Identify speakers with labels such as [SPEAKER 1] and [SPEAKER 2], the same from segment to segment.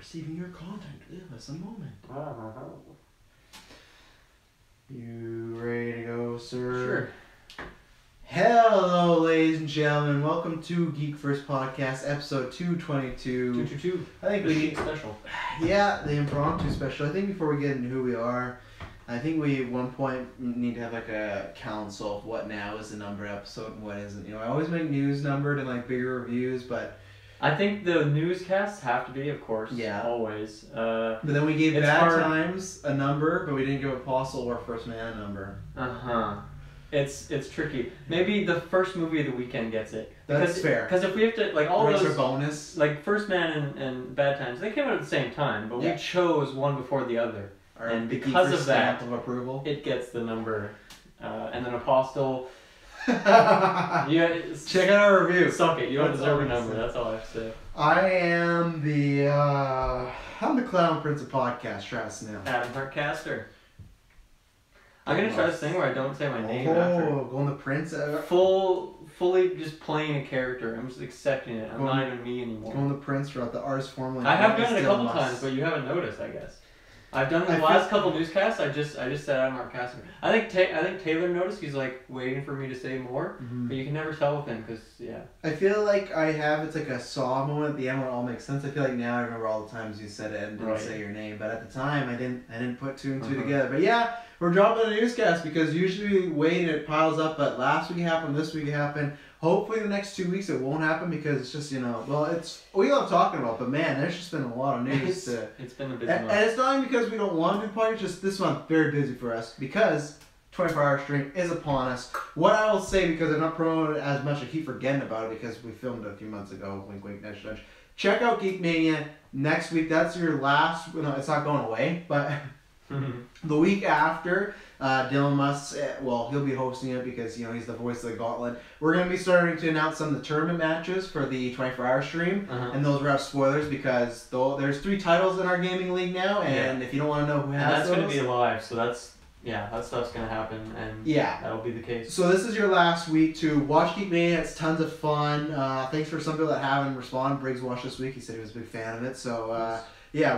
[SPEAKER 1] receiving your content. Give us a moment. You ready to go, sir?
[SPEAKER 2] Sure.
[SPEAKER 1] Hello, ladies and gentlemen. Welcome to GeekVerse podcast, episode 222.
[SPEAKER 2] 222.
[SPEAKER 1] I think we
[SPEAKER 2] special.
[SPEAKER 1] Yeah, the impromptu special. I think before we get into who we are, I think we at one point need to have like a council of what now is the number episode and what isn't. You know, I always make news numbered and like bigger reviews, but
[SPEAKER 2] I think the newscasts have to be, of course.
[SPEAKER 1] Yeah.
[SPEAKER 2] Always.
[SPEAKER 1] but then we gave
[SPEAKER 2] it's
[SPEAKER 1] Bad
[SPEAKER 2] hard.
[SPEAKER 1] Times a number, but we didn't give Apostle or First Man a number.
[SPEAKER 2] It's tricky. Maybe the first movie of the weekend gets it.
[SPEAKER 1] That's fair.
[SPEAKER 2] Because if we have to, like, all
[SPEAKER 1] Those
[SPEAKER 2] those
[SPEAKER 1] are bonus.
[SPEAKER 2] like First Man and Bad Times, they came out at the same time, but
[SPEAKER 1] Yeah.
[SPEAKER 2] we chose one before the other,
[SPEAKER 1] Our
[SPEAKER 2] and
[SPEAKER 1] the
[SPEAKER 2] because
[SPEAKER 1] GeekVerse
[SPEAKER 2] of that,
[SPEAKER 1] stamp of approval.
[SPEAKER 2] it gets the number. And then Apostle,
[SPEAKER 1] Check
[SPEAKER 2] check
[SPEAKER 1] out our review.
[SPEAKER 2] Suck it. You don't
[SPEAKER 1] That's
[SPEAKER 2] deserve
[SPEAKER 1] all
[SPEAKER 2] a
[SPEAKER 1] I
[SPEAKER 2] number.
[SPEAKER 1] say.
[SPEAKER 2] That's all I have to say.
[SPEAKER 1] I am I'm the Clown Prince of Podcast, Travis Snell.
[SPEAKER 2] Adam Hartcaster. I'm gonna try this thing where I don't say my name after.
[SPEAKER 1] Going the Prince.
[SPEAKER 2] Fully just playing a character. I'm just accepting it. I'm not even me anymore.
[SPEAKER 1] Going the Prince throughout the R's formerly.
[SPEAKER 2] I have done it a couple times, but you haven't noticed, I guess. I've done the last couple newscasts. I just said I'm Hartcaster. I think Taylor noticed. He's like waiting for me to say more, but you can never tell with him because
[SPEAKER 1] I feel like it's like a saw moment at the end where it all makes sense. I feel like now I remember all the times you said it and didn't say your name, but at the time I didn't put two and two together. But yeah, we're dropping a newscast because usually we wait and it piles up. But last week it happened, this week it happened. Hopefully the next 2 weeks it won't happen because it's just we love talking about, but man, there's just been a lot of news.
[SPEAKER 2] It's been a busy month.
[SPEAKER 1] And it's not even because we don't want to do podcasts, just this month very busy for us because 24-hour stream is upon us. What I will say, because I've not promoted it as much, I keep forgetting about it because we filmed it a few months ago. Wink, wink, nudge, nudge. Check out Geek Mania next week. That's your last. No, it's not going away, but the week after, Dylan Must. Well, he'll be hosting it because he's the voice of the Gauntlet. We're gonna be starting to announce some of the tournament matches for the 24-hour stream, and those will have spoilers because there's 3 titles in our gaming league now, and if you don't want to know who has
[SPEAKER 2] that's
[SPEAKER 1] those,
[SPEAKER 2] gonna be live. So that stuff's gonna happen, and that'll be the case.
[SPEAKER 1] So this is your last week to watch Geek Mania. It's tons of fun. Thanks for some people that haven't responded. Briggs watched this week. He said he was a big fan of it. So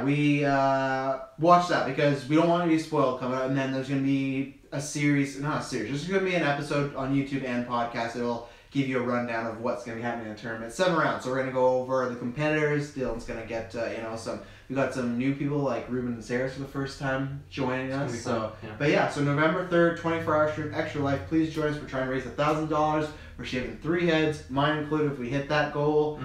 [SPEAKER 1] we watch that because we don't want to be spoiled coming out. And then there's gonna be there's gonna be an episode on YouTube and podcast. It'll give you a rundown of what's gonna be happening in the tournament. 7 rounds. So we're gonna go over the competitors. Dylan's gonna get we got some new people like Ruben and Sarah for the first time joining us. So, so November 3rd, 24-hour stream, Extra Life. Please join us. We're trying to raise $1,000. We're shaving 3 heads, mine included, if we hit that goal.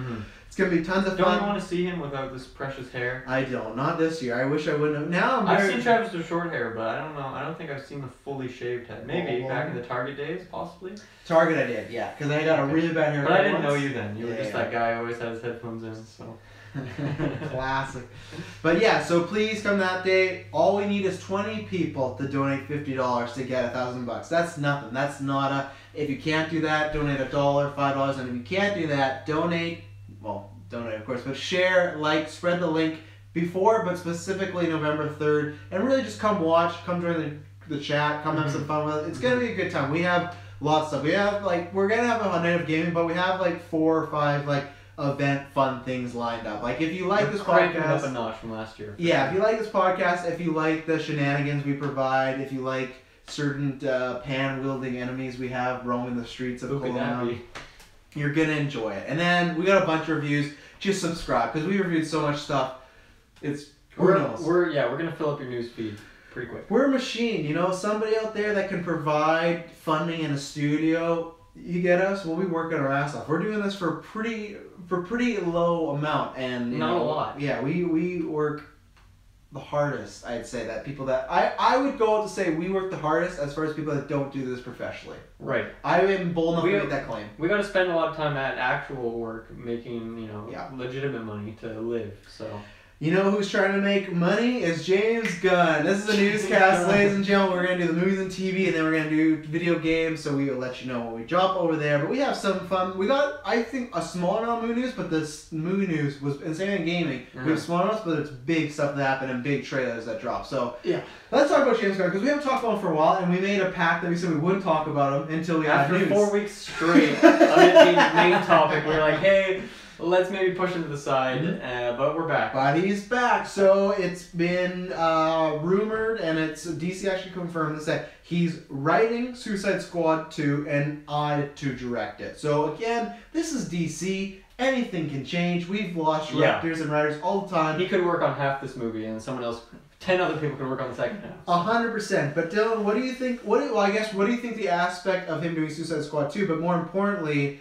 [SPEAKER 1] It's gonna be tons of fun.
[SPEAKER 2] Don't you want to see him without this precious hair?
[SPEAKER 1] I don't. Not this year. I wish I wouldn't have. Now
[SPEAKER 2] I've seen Travis with short hair, but I don't know. I don't think I've seen the fully shaved head. Maybe back in the Target days, possibly.
[SPEAKER 1] Target I did, yeah, because I got a really bad haircut.
[SPEAKER 2] But I didn't know you then. You were just that guy who always had his headphones in. So.
[SPEAKER 1] Classic. But so please come that day. All we need is 20 people to donate $50 to get $1,000. That's nothing. That's not a. If you can't do that, donate $1, $5, and if you can't do that, donate. Well, donate of course, but share, like, spread the link before, but specifically November 3rd, and really just come watch, come join the chat, come have some fun with it. It's gonna be a good time. We have lots of stuff. We have we're gonna have a night of gaming, but we have 4 or 5 event fun things lined up. If you like this podcast,
[SPEAKER 2] up a notch from last year.
[SPEAKER 1] Yeah, if you like this podcast, if you like the shenanigans we provide, if you like certain pan-wielding enemies we have roaming the streets of Cologne, you're gonna enjoy it. And then we got a bunch of reviews. Just subscribe because we reviewed so much stuff.
[SPEAKER 2] We're gonna fill up your news feed pretty quick.
[SPEAKER 1] We're a machine, somebody out there that can provide funding in a studio. You get us? Well, we work our ass off. We're doing this for pretty low amount, and
[SPEAKER 2] not a lot.
[SPEAKER 1] Yeah, we work the hardest. I'd say that people that I would go out to say we work the hardest as far as people that don't do this professionally.
[SPEAKER 2] Right.
[SPEAKER 1] I am bold enough to make that claim.
[SPEAKER 2] We got to spend a lot of time at actual work, making legitimate money to live. So.
[SPEAKER 1] You know who's trying to make money? Is James Gunn. This is a newscast, ladies and gentlemen. We're going to do the movies and TV, and then we're going to do video games, so we will let you know when we drop over there. But we have some fun. We got, I think, a small amount of movie news, but this movie news was, and same in gaming, we have small amounts, but it's big stuff that happened and big trailers that drop. So, let's talk about James Gunn, because we haven't talked about him for a while, and we made a pact that we said we wouldn't talk about him until we had news.
[SPEAKER 2] After 4 weeks straight of it being the main topic, we were like, hey, let's maybe push him to the side. But we're back.
[SPEAKER 1] But he's back. So it's been rumored, and it's DC actually confirmed this, that he's writing Suicide Squad 2 and eyed to direct it. So again, this is DC. Anything can change. We've lost directors and writers all the time.
[SPEAKER 2] He could work on half this movie, and someone else, 10 other people could work on the second half.
[SPEAKER 1] 100%. But Dylan, what do you think? What do you think the aspect of him doing Suicide Squad 2? But more importantly,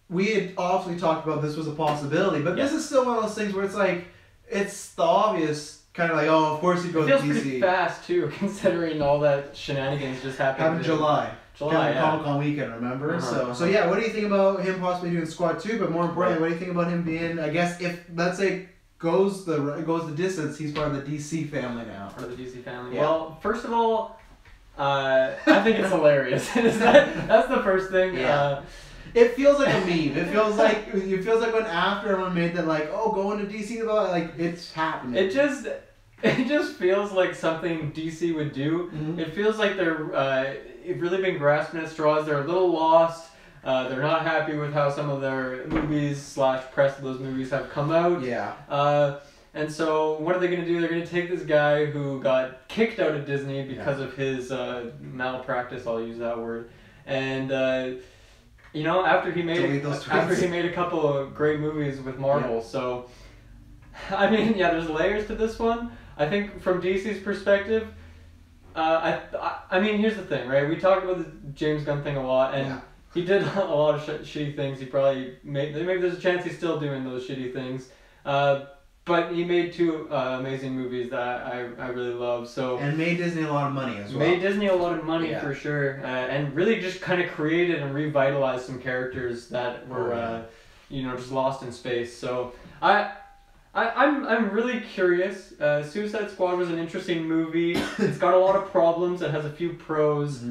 [SPEAKER 1] we had obviously talked about this was a possibility, but this is still one of those things where it's like, it's the obvious kind of like, oh, of course he'd go to DC.
[SPEAKER 2] It feels pretty fast too, considering all that shenanigans just happened.
[SPEAKER 1] In July.
[SPEAKER 2] July,
[SPEAKER 1] Comic-Con weekend, remember? So yeah, what do you think about him possibly doing Squad 2? But more importantly, what do you think about him being, I guess, if, let's say, goes the distance, he's part of the DC family now.
[SPEAKER 2] Part of the DC family.
[SPEAKER 1] Yeah.
[SPEAKER 2] Well, first of all, I think it's hilarious. That's the first thing.
[SPEAKER 1] Yeah. It feels like a meme. It feels like when after everyone made that, like, oh, going to DC, like, it's happening.
[SPEAKER 2] It just feels like something DC would do. It feels like they're really been grasping at straws. They're a little lost. They're not happy with how some of their movies / press of those movies have come out.
[SPEAKER 1] Yeah.
[SPEAKER 2] And so what are they going to do? They're going to take this guy who got kicked out of Disney because of his malpractice, I'll use that word. And you know, after he made a couple of great movies with Marvel. So I mean, yeah, there's layers to this one. I think from DC's perspective, I mean, here's the thing, right? We talked about the James Gunn thing a lot, and he did a lot of shitty things. He probably maybe there's a chance he's still doing those shitty things. But he made 2 amazing movies that I really love. So
[SPEAKER 1] and made Disney a lot of money as well.
[SPEAKER 2] Made Disney a lot of money for sure, and really just kind of created and revitalized some characters that were, you know, just lost in space. So I'm really curious. Suicide Squad was an interesting movie. It's got a lot of problems. It has a few pros.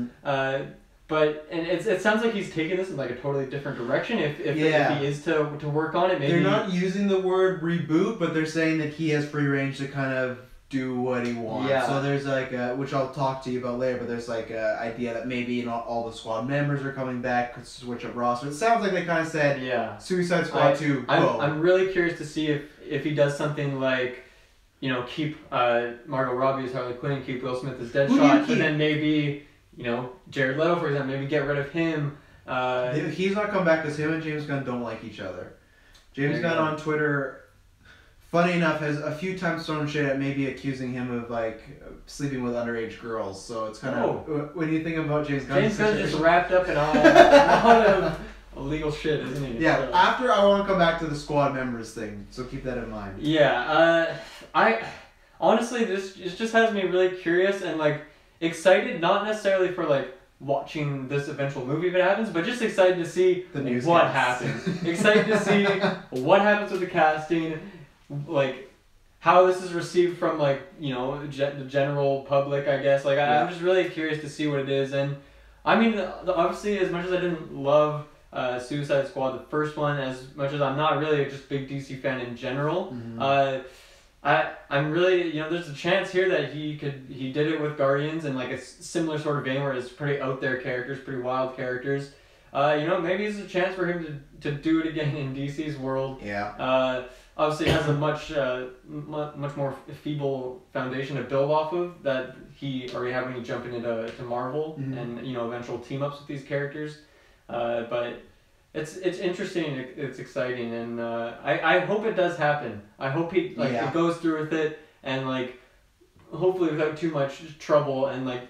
[SPEAKER 2] But it sounds like he's taking this in like a totally different direction. If he is to work on it, maybe
[SPEAKER 1] they're not using the word reboot, but they're saying that he has free range to kind of do what he wants.
[SPEAKER 2] Yeah.
[SPEAKER 1] So there's like which I'll talk to you about later, but there's like a idea that maybe not all the squad members are coming back, could switch up roster. It sounds like they kind of said Suicide Squad 2 go.
[SPEAKER 2] I'm really curious to see if he does something like, you know, keep Margot Robbie as Harley Quinn, keep Will Smith as Deadshot, and then maybe, you know, Jared Leto, for example, maybe get rid of him.
[SPEAKER 1] He's not come back because him and James Gunn don't like each other. James Gunn on Twitter, funny enough, has a few times thrown shit at maybe accusing him of like sleeping with underage girls. So it's kind of when you think about James Gunn.
[SPEAKER 2] James Gunn's just wrapped up in a lot of illegal shit, isn't he?
[SPEAKER 1] Yeah. So. After I want to come back to the squad members thing, so keep that in mind.
[SPEAKER 2] Yeah. I honestly, this just has me really curious and like excited, not necessarily for like watching this eventual movie if it happens, but just excited to see what happens. Excited to see what happens with the casting, like how this is received from like, you know, the general public, I guess. Like I'm just really curious to see what it is. And I mean, obviously, as much as I didn't love Suicide Squad, the first one, as much as I'm not really a just big DC fan in general, I'm really, you know, there's a chance here that he did it with Guardians in like a similar sort of vein where it's pretty out there characters, pretty wild characters. You know, maybe it's a chance for him to do it again in DC's world. Yeah. Obviously, it has a much more feeble foundation to build off of that he already had when he jumped into Marvel and, you know, eventual team ups with these characters. But it's interesting, it's exciting, and I hope it does happen. I hope he it goes through with it, and like hopefully without too much trouble, and like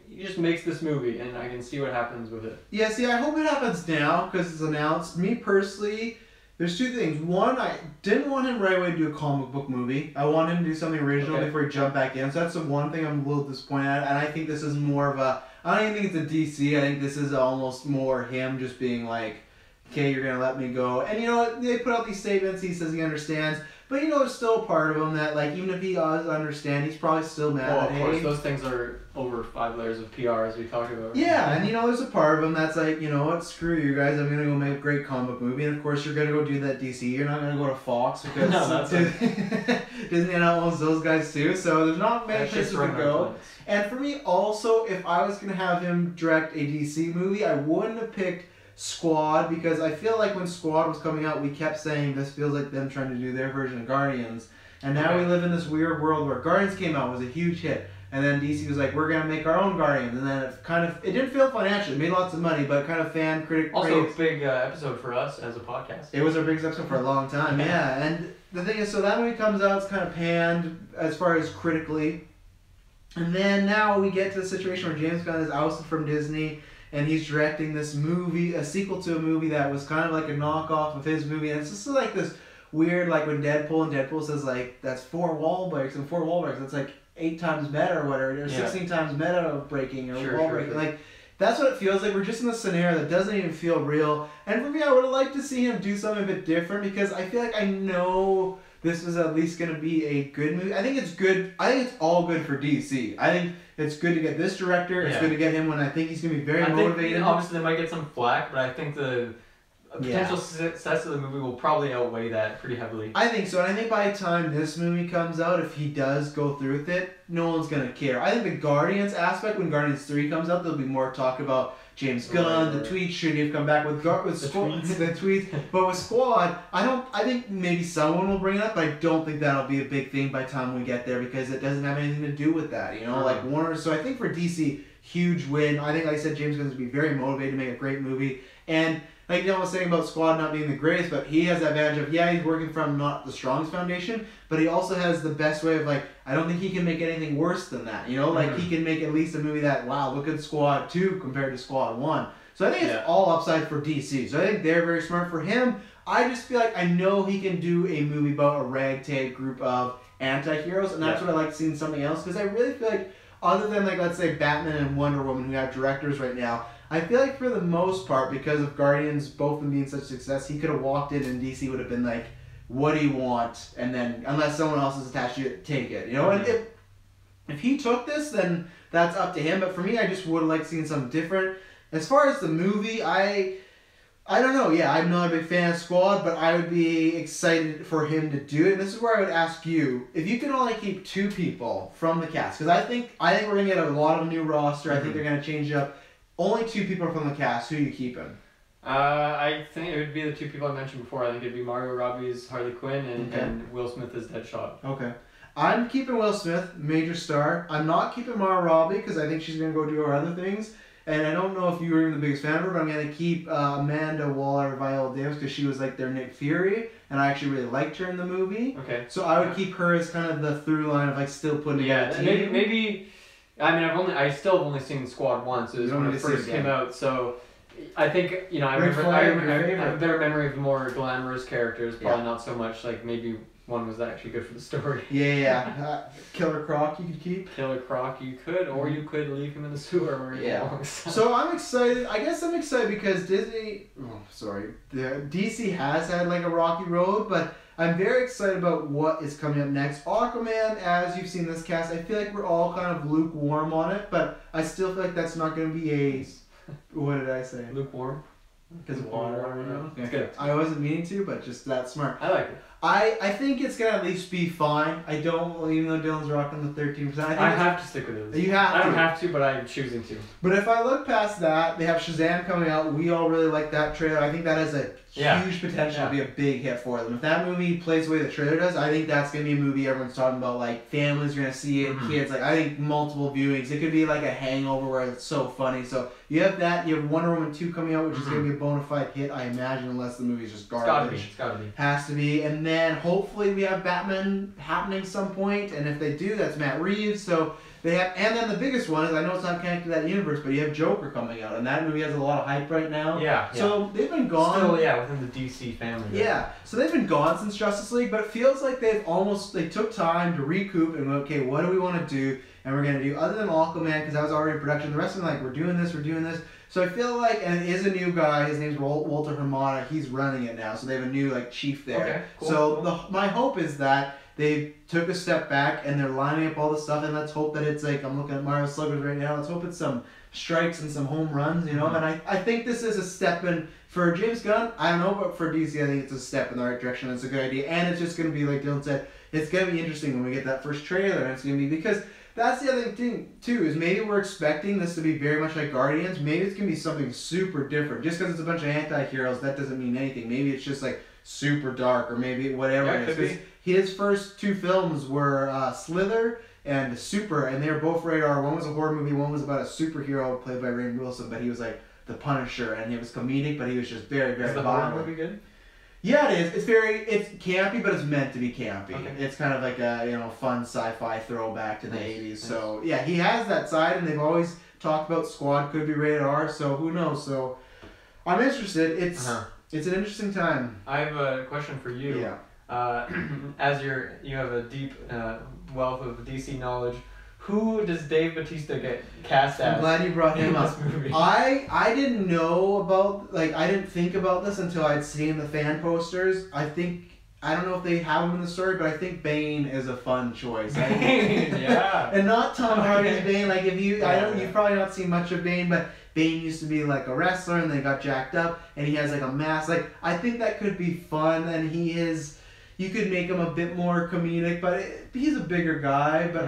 [SPEAKER 2] he just makes this movie, and I can see what happens with it. Yeah, see, I hope it happens now because it's announced. Me personally, there's 2 things. One, I didn't want him right away to do a comic book movie. I want him to do something original before he jumped back in. So that's the one thing I'm a little disappointed at, and I think this is more of a. I don't even think it's a DC. I think this is almost more him just being like, okay, you're going to let me go. And, you know, they put out these statements. He says he understands. But, you know, there's still a part of him that, like, even if he does understand, he's probably still mad at him. Of course, those things are over 5 layers of PR, as we talked about. Yeah, and, you know, there's a part of him that's like, you know what, screw you guys. I'm going to go make a great comic book movie. And, of course, you're going to go do that DC. You're not going to go to Fox because Disney owns those guys, too. So there's not many places to go. And for me, also, if I was going to have him direct a DC movie, I wouldn't have picked
[SPEAKER 1] Squad, because I feel like when Squad was coming out, we kept saying this feels like them trying to do their version of Guardians. And now we live in this weird world where Guardians came out, was a huge hit. And then DC was like, we're going to make our own Guardians. And then it didn't fail financially. It made lots of money, but kind of fan critic.
[SPEAKER 2] Also a big episode for us as a podcast.
[SPEAKER 1] It was our biggest episode for a long time, yeah. And the thing is, so that movie comes out, it's kind of panned as far as critically. And then now we get to the situation where James Gunn is ousted from Disney. And he's directing this movie, a sequel to a movie that was kind of like a knockoff of his movie. And it's just like this weird, like when Deadpool says like, that's 4 wall breaks, and 4 wall breaks, it's like 8 times meta or whatever, or 16 times meta breaking or wall breaking. Like, that's what it feels like. We're just in this scenario that doesn't even feel real. And for me, I would have liked to see him do something a bit different, because I feel like I know this is at least going to be a good movie. I think it's good. I think it's all good for DC. I think it's good to get this director. It's good to get him when I think he's going to be very motivated.
[SPEAKER 2] Think, obviously, they might get some flack, but I think the potential success of the movie will probably outweigh that pretty heavily.
[SPEAKER 1] I think so, and I think by the time this movie comes out, if he does go through with it, no one's going to care. I think the Guardians aspect, when Guardians 3 comes out, there'll be more talk about James Gunn, the tweets, should he have come back with Squad, the tweets. But with Squad, I think maybe someone will bring it up, but I don't think that'll be a big thing by the time we get there, because it doesn't have anything to do with that, like Warner. So I think for DC, huge win. I think, like I said, James Gunn's going to be very motivated to make a great movie. And like I was saying about Squad not being the greatest, but he has that advantage of, he's working from not the strongest foundation, but he also has the best way of, like, I don't think he can make anything worse than that, Like, he can make at least a movie that, wow, look at Squad 2 compared to Squad 1. So I think it's all upside for DC. So I think they're very smart. For him, I just feel like I know he can do a movie about a ragtag group of anti-heroes, and that's what I like seeing something else, because I really feel like, other than, like, let's say Batman and Wonder Woman, who have directors right now, I feel like for the most part, because of Guardians both of them being such a success, he could have walked in and DC would have been like, what do you want? And then, unless someone else is attached to it, take it. And if he took this, then that's up to him. But for me, I just would have liked seeing something different. As far as the movie, I don't know. Yeah, I'm not a big fan of Squad, but I would be excited for him to do it. And this is where I would ask you, if you could only keep 2 people from the cast, because I think we're going to get a lot of new roster. I think they're going to change it up. Only 2 people from the cast. Who are you keeping?
[SPEAKER 2] I think it would be the 2 people I mentioned before. I think it'd be Margot Robbie's Harley Quinn and Will Smith as Deadshot. Okay.
[SPEAKER 1] I'm keeping Will Smith, major star. I'm not keeping Margot Robbie because I think she's going to go do her other things. And I don't know if you were even the biggest fan of her, but I'm going to keep Amanda Waller, Viola Davis, because she was like their Nick Fury, and I actually really liked her in the movie.
[SPEAKER 2] Okay.
[SPEAKER 1] So I would keep her as kind of the through line of like still putting together a team.
[SPEAKER 2] Maybe. I mean, I still have only seen Squad once. It was when it first came out, so I think I have a better memory of the more glamorous characters. Probably not so much like maybe one was actually good for the story.
[SPEAKER 1] Yeah. Killer Croc you could keep.
[SPEAKER 2] Killer Croc you could, or you could leave him in the sewer where he belongs.
[SPEAKER 1] So I'm excited. I guess I'm excited because DC has had like a rocky road, but I'm very excited about what is coming up next. Aquaman, as you've seen this cast, I feel like we're all kind of lukewarm on it, but I still feel like that's not going to be a... What did I say?
[SPEAKER 2] Lukewarm?
[SPEAKER 1] Because water.
[SPEAKER 2] Okay. It's good.
[SPEAKER 1] I wasn't meaning to, but just that smart.
[SPEAKER 2] I like it.
[SPEAKER 1] I think it's going to at least be fine. I don't, even though Dylan's rocking the 13%.
[SPEAKER 2] I have to stick with it.
[SPEAKER 1] You have to.
[SPEAKER 2] I don't have to, but I'm choosing to.
[SPEAKER 1] But if I look past that, they have Shazam coming out. We all really like that trailer. I think that has a huge potential to be a big hit for them. If that movie plays the way the trailer does, I think that's going to be a movie everyone's talking about. Like, families are going to see it, kids. Like, I think multiple viewings. It could be like a Hangover where it's so funny. So you have that. You have Wonder Woman 2 coming out, which is going to be a bona fide hit, I imagine, unless the movie's just garbage.
[SPEAKER 2] It's got to be.
[SPEAKER 1] Has to be. And then hopefully we have Batman happening some point. And if they do, that's Matt Reeves. So they have, and then the biggest one is, I know it's not connected to that universe, but you have Joker coming out, and that movie has a lot of hype right now.
[SPEAKER 2] Yeah.
[SPEAKER 1] So they've been gone.
[SPEAKER 2] Still, within the DC family.
[SPEAKER 1] Yeah. So they've been gone since Justice League, but it feels like they took time to recoup and went, okay, what do we want to do? And we're gonna do, other than Aquaman, because that was already in production. The rest of them, like, we're doing this. So I feel like, and it is a new guy. His name's Walter Hamada. He's running it now. So they have a new chief there.
[SPEAKER 2] Okay, cool.
[SPEAKER 1] So my hope is that they took a step back and they're lining up all the stuff, and let's hope that it's I'm looking at Mario Sluggers right now, let's hope it's some strikes and some home runs, and I think this is a step in, for James Gunn, I don't know, but for DC I think it's a step in the right direction. It's a good idea, and it's just going to be, like Dylan said, it's going to be interesting when we get that first trailer, and it's going to be, because that's the other thing too, is maybe we're expecting this to be very much like Guardians. Maybe it's gonna be something super different. Just because it's a bunch of anti-heroes, that doesn't mean anything. Maybe it's just like super dark, or maybe whatever it is. Because his first 2 films were Slither and Super, and they were both rated R. One was a horror movie, one was about a superhero played by Rainn Wilson, but he was like the Punisher, and it was comedic, but he was just very, very
[SPEAKER 2] violent. Is the horror movie good?
[SPEAKER 1] Yeah, it is. It's campy, but it's meant to be campy. Okay. It's kind of like a fun sci-fi throwback to the 80s. Nice. So yeah, he has that side, and they've always talked about Squad could be rated R. So who knows? So I'm interested. It's an interesting time.
[SPEAKER 2] I have a question for you.
[SPEAKER 1] Yeah.
[SPEAKER 2] As you have a deep wealth of DC knowledge. Who does Dave Bautista get cast as?
[SPEAKER 1] I'm glad you brought him up.
[SPEAKER 2] Movie?
[SPEAKER 1] I didn't know about, I didn't think about this until I'd seen the fan posters. I don't know if they have him in the story, but I think Bane is a fun choice.
[SPEAKER 2] Bane, yeah.
[SPEAKER 1] And not Tom Hardy's Bane. Like you've probably not seen much of Bane, but Bane used to be like a wrestler and then got jacked up, and he has like a mask. Like I think that could be fun, and you could make him a bit more comedic, but he's a bigger guy. But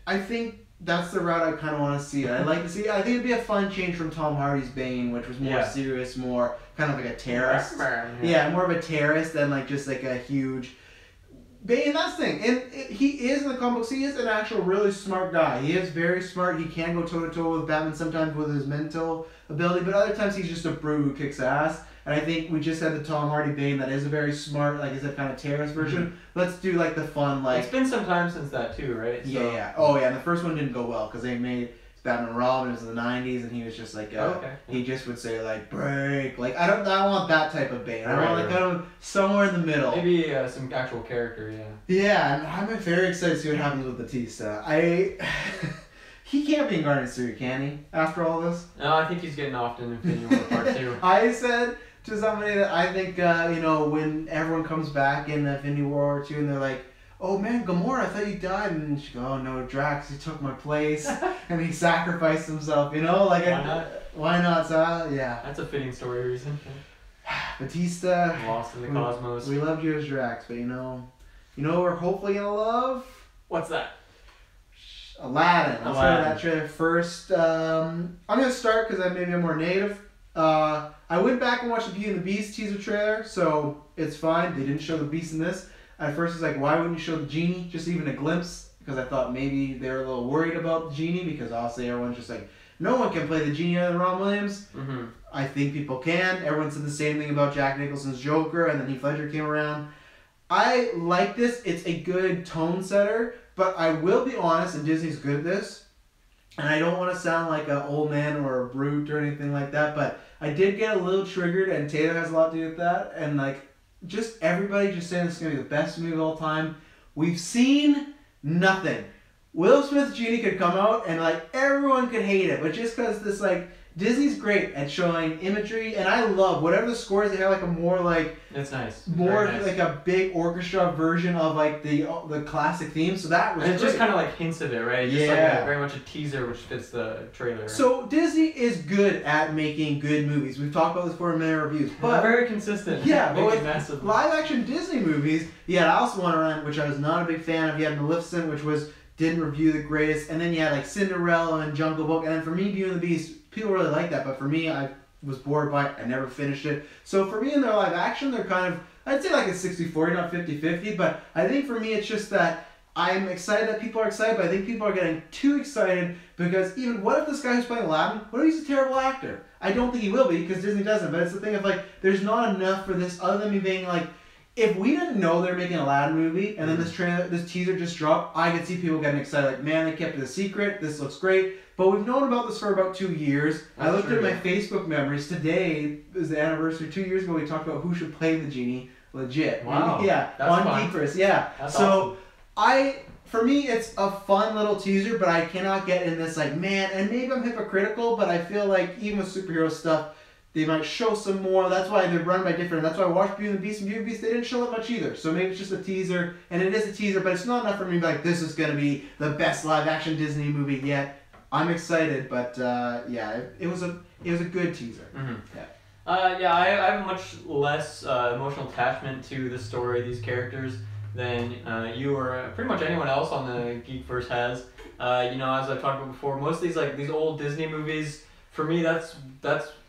[SPEAKER 1] I think that's the route I kind of want to see. I like to see. I think it'd be a fun change from Tom Hardy's Bane, which was more serious, more kind of like a terrorist. More of a terrorist than like just like a huge Bane. That's the thing, and he is in the comic books. He is an actual really smart guy. He is very smart. He can go toe to toe with Batman sometimes with his mental ability, but other times he's just a brute who kicks ass. And I think we just had the Tom Hardy Bane that is a very smart, like is a kind of terrorist version. Mm-hmm. Let's do like the fun, like...
[SPEAKER 2] It's been some time since that too, right?
[SPEAKER 1] Yeah. Oh yeah, and the first one didn't go well because they made Batman Robin. It was in the 90s, and he was just like, he just would say like, break. Like I want that type of Bane. I want like kind of somewhere in the middle.
[SPEAKER 2] Maybe some actual character, yeah.
[SPEAKER 1] Yeah, and I'm very excited to see what happens with Bautista. He can't be in Guardians 3, can he? After all this?
[SPEAKER 2] No, I think he's getting off in Infinity War Part 2.
[SPEAKER 1] I said to somebody that I think, when everyone comes back in Infinity War 2 and they're like, oh man, Gamora, I thought you died. And she goes, oh no, Drax, he took my place. And he sacrificed himself, Why
[SPEAKER 2] not?
[SPEAKER 1] Why not? So, yeah.
[SPEAKER 2] That's a fitting story reason.
[SPEAKER 1] Batista.
[SPEAKER 2] Lost in the cosmos.
[SPEAKER 1] We loved you as Drax, but we're hopefully going to love?
[SPEAKER 2] What's that?
[SPEAKER 1] Aladdin. I'll start that trailer first. I'm going to start because maybe I'm more native. I went back and watched the Beauty and the Beast teaser trailer, so it's fine. They didn't show the Beast in this. At first, it's like, why wouldn't you show the genie? Just even a glimpse, because I thought maybe they were a little worried about the genie, because obviously everyone's just like, no one can play the genie other than Ron Williams. Mm-hmm. I think people can. Everyone said the same thing about Jack Nicholson's Joker, and then Heath Ledger came around. I like this. It's a good tone setter, but I will be honest, and Disney's good at this, and I don't want to sound like an old man or a brute or anything like that, but I did get a little triggered, and Taylor has a lot to do with that, and just everybody just saying this is going to be the best movie of all time. We've seen nothing. Will Smith's Genie could come out, and everyone could hate it, but just because this Disney's great at showing imagery, and I love whatever the score is. They have a more
[SPEAKER 2] it's nice,
[SPEAKER 1] more
[SPEAKER 2] nice.
[SPEAKER 1] A big orchestra version of the classic theme. So that was.
[SPEAKER 2] And it just kind of hints at it, right? Just very much a teaser, which fits the trailer. Right?
[SPEAKER 1] So Disney is good at making good movies. We've talked about this before in many reviews, but
[SPEAKER 2] very consistent.
[SPEAKER 1] Yeah, but with live action Disney movies, you had Alice in Wonderland, which I was not a big fan of. You had Maleficent, which didn't review the greatest, and then you had Cinderella and Jungle Book, and then for me, Beauty and the Beast. People really like that, but for me, I was bored by it. I never finished it. So for me, in their live action, they're kind of, I'd say a 60-40, not 50-50, but I think for me, it's just that I'm excited that people are excited, but I think people are getting too excited because what if this guy who's playing Aladdin, what if he's a terrible actor? I don't think he will be because Disney doesn't, but it's the thing of there's not enough for this other than me being if we didn't know they're making an Aladdin movie and then this teaser just dropped, I could see people getting excited. Man, they kept it a secret. This looks great. But we've known about this for about 2 years. I looked at my Facebook memories. Today is the anniversary. 2 years ago, we talked about who should play the genie. Legit.
[SPEAKER 2] Wow.
[SPEAKER 1] Yeah.
[SPEAKER 2] That's
[SPEAKER 1] on
[SPEAKER 2] fun.
[SPEAKER 1] GeekVerse. Yeah.
[SPEAKER 2] That's
[SPEAKER 1] so
[SPEAKER 2] awesome.
[SPEAKER 1] For me, it's a fun little teaser, but I cannot get in this man. And maybe I'm hypocritical, but I feel even with superhero stuff, they might show some more. That's why they're run by different. That's why I watched Beauty and the Beast and Beauty and the Beast. They didn't show that much either. So maybe it's just a teaser, and it is a teaser, but it's not enough for me to be this is going to be the best live action Disney movie yet. I'm excited, but it was a good teaser.
[SPEAKER 2] Mm-hmm. Yeah. I have a much less emotional attachment to the story, these characters. than you or pretty much anyone else on the GeekVerse has. You know, as I've talked about before, most of these like these old Disney movies, for me, that's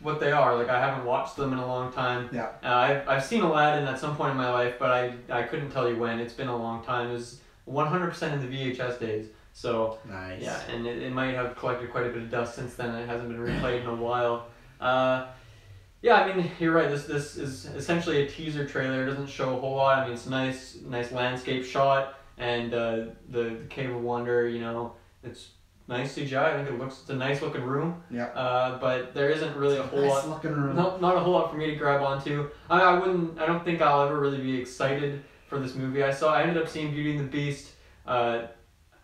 [SPEAKER 2] what they are. Like I haven't watched them in a long time.
[SPEAKER 1] Yeah.
[SPEAKER 2] I've seen Aladdin at some point in my life, but I couldn't tell you when. It's been a long time. It was 100% in the VHS days. So
[SPEAKER 1] nice.
[SPEAKER 2] Yeah, and it might have collected quite a bit of dust since then. It hasn't been replayed in a while. Yeah, I mean, you're right. This is essentially a teaser trailer. It doesn't show a whole lot. I mean, it's nice landscape shot, and the Cave of Wonder. You know, it's nice CGI. I think it's a nice looking room.
[SPEAKER 1] Yeah.
[SPEAKER 2] But there isn't really a whole lot.
[SPEAKER 1] Looking room.
[SPEAKER 2] Not a whole lot for me to grab onto. I don't think I'll ever really be excited for this movie. I ended up seeing Beauty and the Beast.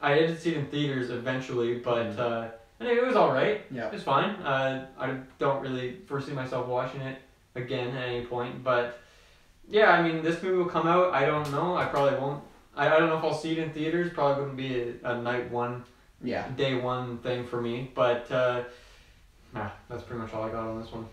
[SPEAKER 2] I did see it in theaters eventually, but. And it was alright.
[SPEAKER 1] Yeah.
[SPEAKER 2] It was fine. I don't really foresee myself watching it again at any point. But yeah, I mean, this movie will come out. I don't know. I probably won't. I don't know if I'll see it in theaters. Probably wouldn't be a night one, day one thing for me. But that's pretty much all I got on this one.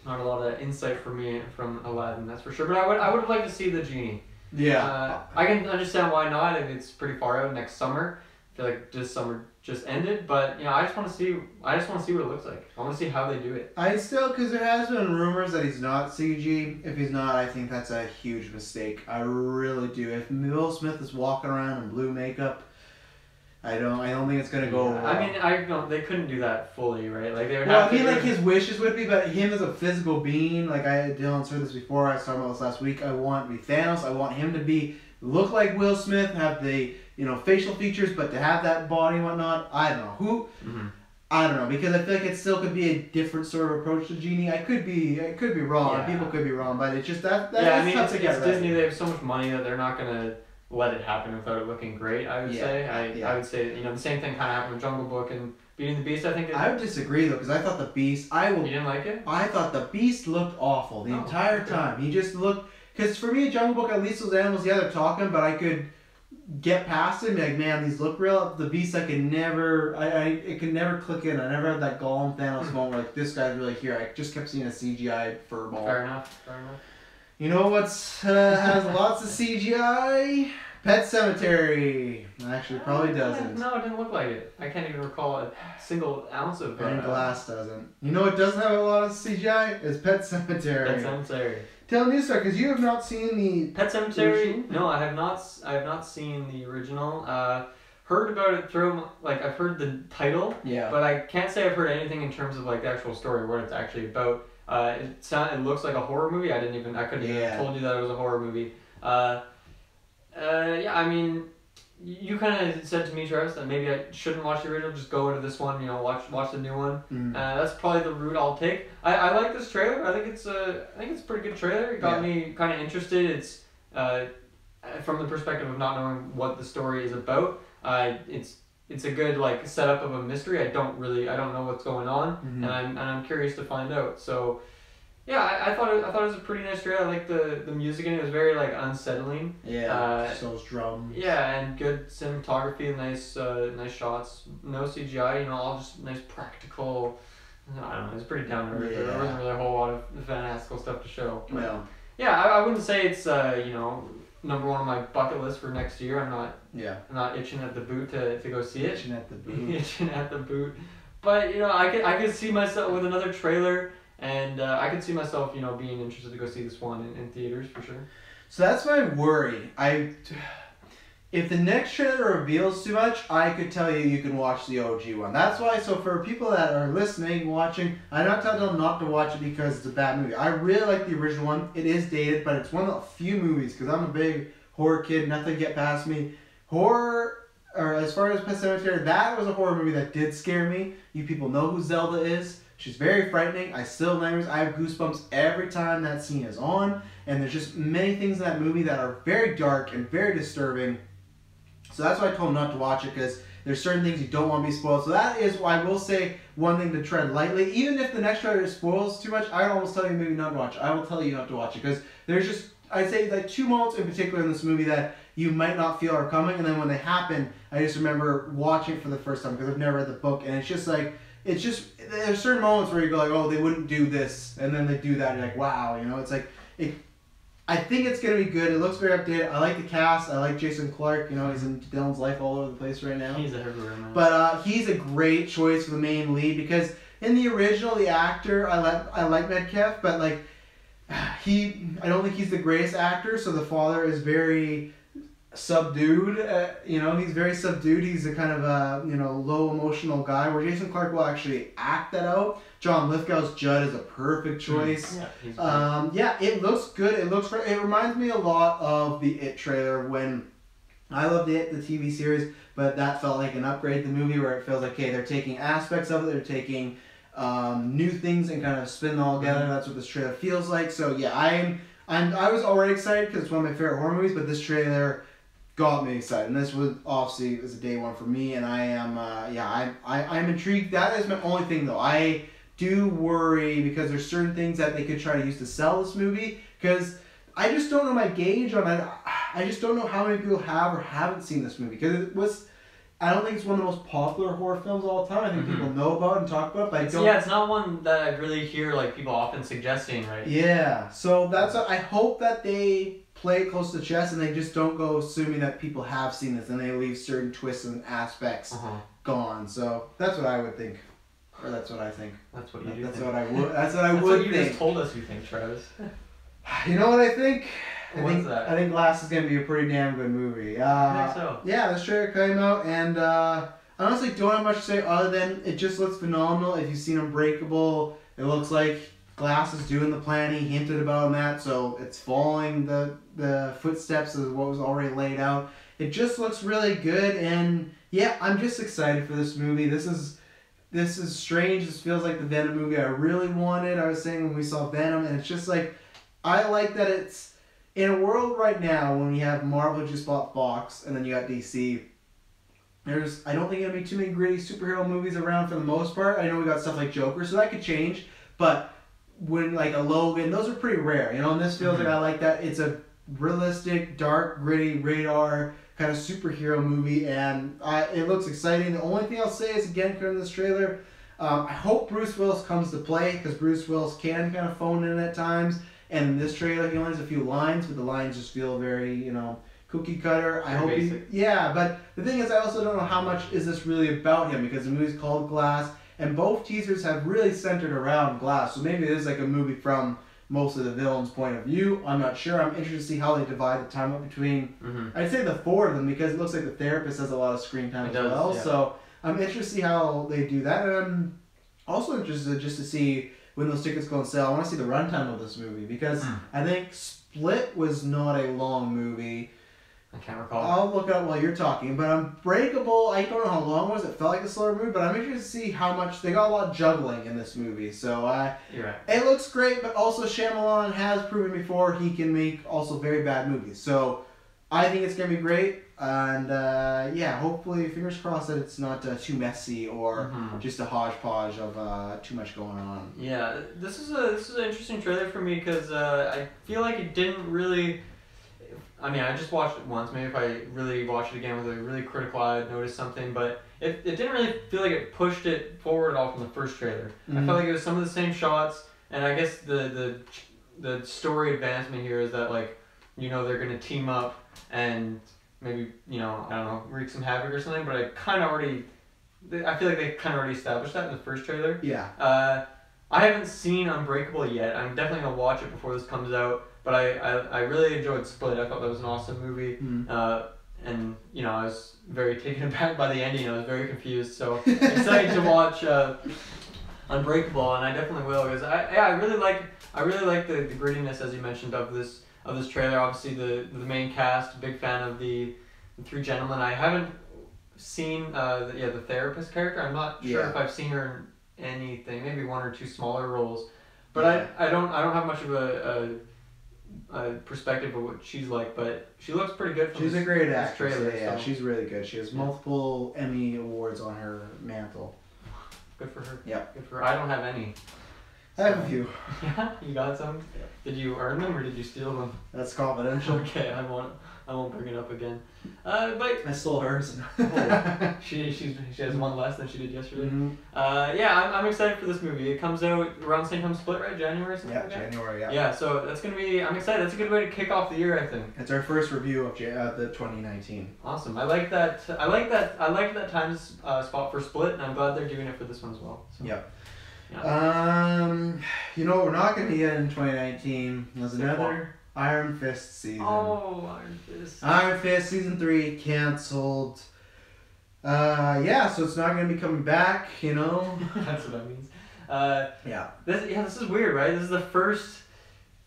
[SPEAKER 2] Not a lot of insight for me from Aladdin, that's for sure. But I would like to see the genie.
[SPEAKER 1] Yeah.
[SPEAKER 2] I can understand why not. If it's pretty far out next summer. I feel like this summer just ended, but you know, I just want to see what it looks like. I want to see how they do it.
[SPEAKER 1] Because there has been rumors that he's not CG. If he's not, I think that's a huge mistake. I really do. If Will Smith is walking around in blue makeup, I don't think it's gonna go well.
[SPEAKER 2] I mean, they couldn't do that fully, right? Like they would
[SPEAKER 1] have.
[SPEAKER 2] Well,
[SPEAKER 1] I mean, like his wishes would be, but him as a physical being, like Dylan said this before. I was talking about this last week. I want to be Thanos. I want him to look like Will Smith, have the facial features, but to have that body and whatnot, I don't know I don't know, because I feel like it still could be a different sort of approach to Genie. I could be wrong. Yeah. People could be wrong, but it's just that.
[SPEAKER 2] Yeah, I mean, it's Disney. They have so much money that they're not gonna let it happen without it looking great. I would say. I would say the same thing kind of happened with Jungle Book and Beauty and the Beast. I think.
[SPEAKER 1] I would disagree though, because I thought the Beast.
[SPEAKER 2] You didn't like it?
[SPEAKER 1] I thought the Beast looked awful the entire time. He just looked. Because for me, Jungle Book, at least those animals, they're talking, but I could get past it and be like, man, these look real. The Beast, it could never click in. I never had that Gollum Thanos moment where like, this guy's really here. I just kept seeing a CGI furball.
[SPEAKER 2] Fair enough.
[SPEAKER 1] You know what's has lots of CGI? Pet Sematary. Actually, probably doesn't.
[SPEAKER 2] No, it didn't look like it. I can't even recall a single ounce of.
[SPEAKER 1] And Glass doesn't. You know what doesn't have a lot of CGI? Is Pet Sematary.
[SPEAKER 2] Pet Sematary.
[SPEAKER 1] Tell me, sir, because you have not seen the
[SPEAKER 2] Pet Sematary. No, I have not. I have not seen the original. Heard about it through I've heard the title.
[SPEAKER 1] Yeah.
[SPEAKER 2] But I can't say I've heard anything in terms of like the actual story, what it's actually about. It looks like a horror movie. I couldn't even have told you that it was a horror movie. Yeah, I mean, you kind of said to me, Travis, that maybe I shouldn't watch the original, just go into this one, watch the new one. That's probably the route I'll take. I like this trailer. I think it's a pretty good trailer. It got me kind of interested. It's from the perspective of not knowing what the story is about. It's a good setup of a mystery. I don't know what's going on, and I'm curious to find out. So. Yeah, I thought it was a pretty nice trailer. I liked the music in it. It was very unsettling.
[SPEAKER 1] Yeah, just those drums.
[SPEAKER 2] Yeah, and good cinematography, nice shots. No CGI, all just nice practical. I don't know. It's pretty down to earth.
[SPEAKER 1] Yeah.
[SPEAKER 2] There wasn't really a whole lot of fantastical stuff to show.
[SPEAKER 1] Well.
[SPEAKER 2] Yeah, I wouldn't say it's number one on my bucket list for next year. I'm not itching at the boot to go see it.
[SPEAKER 1] Itching at the boot.
[SPEAKER 2] Itching at the boot. But I could see myself with another trailer. And I could see myself, being interested to go see this one in theaters for sure.
[SPEAKER 1] So that's my worry. If the next trailer reveals too much, I could tell you can watch the OG one. That's why. So for people that are listening, watching, I'm not telling them not to watch it because it's a bad movie. I really like the original one. It is dated, but it's one of the few movies because I'm a big horror kid. Nothing get past me. Horror. Or as far as Pet Sematary, that was a horror movie that did scare me. You people know who Zelda is. She's very frightening. I still have nightmares. I have goosebumps every time that scene is on. And there's just many things in that movie that are very dark and very disturbing. So that's why I told him not to watch it, because there's certain things you don't want to be spoiled. So that is why I will say one thing to tread lightly. Even if the next trailer spoils too much, I almost tell you maybe not to watch it. I will tell you not to watch it, because there's just, I'd say 2 moments in particular in this movie that you might not feel are coming. And then when they happen, I just remember watching it for the first time, because I've never read the book. And it's just there's certain moments where you go oh, they wouldn't do this, and then they do that, and you're like, wow, it's I think it's gonna be good. It looks very updated. I like the cast. I like Jason Clarke. You know, he's in Dylan's life all over the place right now.
[SPEAKER 2] He's everywhere, man.
[SPEAKER 1] But he's a great choice for the main lead because in the original, the actor I like Metcalf, but like I don't think he's the greatest actor. So the father is very subdued. You know, he's very subdued. He's a kind of a low emotional guy. Where Jason Clarke will actually act that out. John Lithgow's Judd is a perfect choice. Yeah, it looks good. It reminds me a lot of the It trailer when I loved It, the TV series, but that felt like an upgrade to the movie where it feels like, okay, they're taking aspects of it, they're taking new things and kind of spin them all together. That's what this trailer feels like. So yeah, I was already excited because it's one of my favorite horror movies, but this trailer got me excited, and this was obviously a day one for me, and I am I'm intrigued. That is my only thing though. I do worry because there's certain things that they could try to use to sell this movie because I just don't know my gauge on it. I just don't know how many people have or haven't seen this movie because I don't think it's one of the most popular horror films of all time. I think people know about it and talk about it, but I don't.
[SPEAKER 2] Yeah, it's not one that I really hear like people often suggesting, right?
[SPEAKER 1] Yeah, so I hope that they play it close to the chest and they just don't go assuming that people have seen this and they leave certain twists and aspects gone. So that's what I would think. Or that's what I think.
[SPEAKER 2] That's what you do.
[SPEAKER 1] That's
[SPEAKER 2] think.
[SPEAKER 1] what I would. That's what I
[SPEAKER 2] that's
[SPEAKER 1] would
[SPEAKER 2] what you
[SPEAKER 1] think.
[SPEAKER 2] just told us you think, Travis.
[SPEAKER 1] You know what I think?
[SPEAKER 2] That?
[SPEAKER 1] I think Glass is gonna be a pretty damn good movie.
[SPEAKER 2] I think so.
[SPEAKER 1] Yeah, this trailer came out, and I honestly don't have much to say other than it just looks phenomenal. If you've seen Unbreakable, it looks like Glass is doing the plan he hinted about in that, so it's following the footsteps of what was already laid out. It just looks really good, and yeah, I'm just excited for this movie. This is strange. This feels like the Venom movie I really wanted. I was saying when we saw Venom, and it's just like, I like that it's in a world right now when we have Marvel just bought Fox, and then you got DC. I don't think there'll be too many gritty superhero movies around for the most part. I know we got stuff like Joker, so that could change, but when like a Logan, those are pretty rare, and this feels like I like that. It's a realistic, dark, gritty, radar kind of superhero movie, and it looks exciting. The only thing I'll say is, again, from this trailer, I hope Bruce Willis comes to play, because Bruce Willis can kind of phone in at times, and in this trailer he only has a few lines, but the lines just feel very, cookie cutter. I hope but the thing is, I also don't know how much is this really about him, because the movie's called Glass, and both teasers have really centered around Glass, so maybe it is like a movie from most of the villain's point of view. I'm not sure. I'm interested to see how they divide the time up between, I'd say the four of them, because it looks like the therapist has a lot of screen time as well. Yeah. So I'm interested to see how they do that. And I'm also interested just to see when those tickets go on sale. I want to see the runtime of this movie, because I think Split was not a long movie.
[SPEAKER 2] I can't recall.
[SPEAKER 1] I'll look up while you're talking. But Unbreakable, I don't know how long it was. It felt like a slower movie, but I'm interested to see how much they got a lot of juggling in this movie. So
[SPEAKER 2] you're right.
[SPEAKER 1] It looks great, but also Shyamalan has proven before he can make also very bad movies. So I think it's gonna be great, and hopefully, fingers crossed that it's not too messy or just a hodgepodge of too much going on.
[SPEAKER 2] Yeah, this is an interesting trailer for me because I feel like it didn't really. I mean, I just watched it once. Maybe if I really watch it again with a really critical eye, I'd notice something. But it didn't really feel like it pushed it forward at all from the first trailer. I felt like it was some of the same shots, and I guess the story advancement here is that they're gonna team up and maybe I don't know, wreak some havoc or something. But I feel like they kind of already established that in the first trailer.
[SPEAKER 1] Yeah.
[SPEAKER 2] I haven't seen Unbreakable yet. I'm definitely gonna watch it before this comes out. But I really enjoyed Split. I thought that was an awesome movie. And I was very taken aback by the ending. I was very confused. So excited to watch Unbreakable, and I definitely will, because I really like the grittiness, as you mentioned, of this trailer. Obviously the main cast, big fan of the three gentlemen. I haven't seen the therapist character. I'm not sure if I've seen her in anything. Maybe one or two smaller roles. But I don't have much of a perspective of what she's like, but she looks pretty good from
[SPEAKER 1] she's a great actress.
[SPEAKER 2] Trailer,
[SPEAKER 1] yeah, she's really good. She has multiple Emmy awards on her mantle.
[SPEAKER 2] Good for her.
[SPEAKER 1] Yep.
[SPEAKER 2] Good for her. I don't have any.
[SPEAKER 1] I have a few.
[SPEAKER 2] Yeah, you got some? Did you earn them or did you steal them?
[SPEAKER 1] That's confidential.
[SPEAKER 2] Okay, I won't bring it up again. But
[SPEAKER 1] I stole hers.
[SPEAKER 2] she has one less than she did yesterday.
[SPEAKER 1] Mm-hmm.
[SPEAKER 2] Yeah, I'm excited for this movie. It comes out around the same time Split, right? January or something
[SPEAKER 1] Yeah,
[SPEAKER 2] like that?
[SPEAKER 1] January, yeah.
[SPEAKER 2] Yeah, so that's gonna be. I'm excited. That's a good way to kick off the year, I think.
[SPEAKER 1] It's our first review of the 2019.
[SPEAKER 2] Awesome. I like that. I like that time spot for Split, and I'm glad they're doing it for this one as well. So.
[SPEAKER 1] Yep.
[SPEAKER 2] Yeah.
[SPEAKER 1] You know what we're not gonna get in 2019 was another Iron Fist season.
[SPEAKER 2] Oh, Iron Fist.
[SPEAKER 1] Iron Fist season 3 canceled. Yeah, so it's not gonna be coming back. You know.
[SPEAKER 2] That's what that means.
[SPEAKER 1] Yeah.
[SPEAKER 2] This is weird, right? This is the first.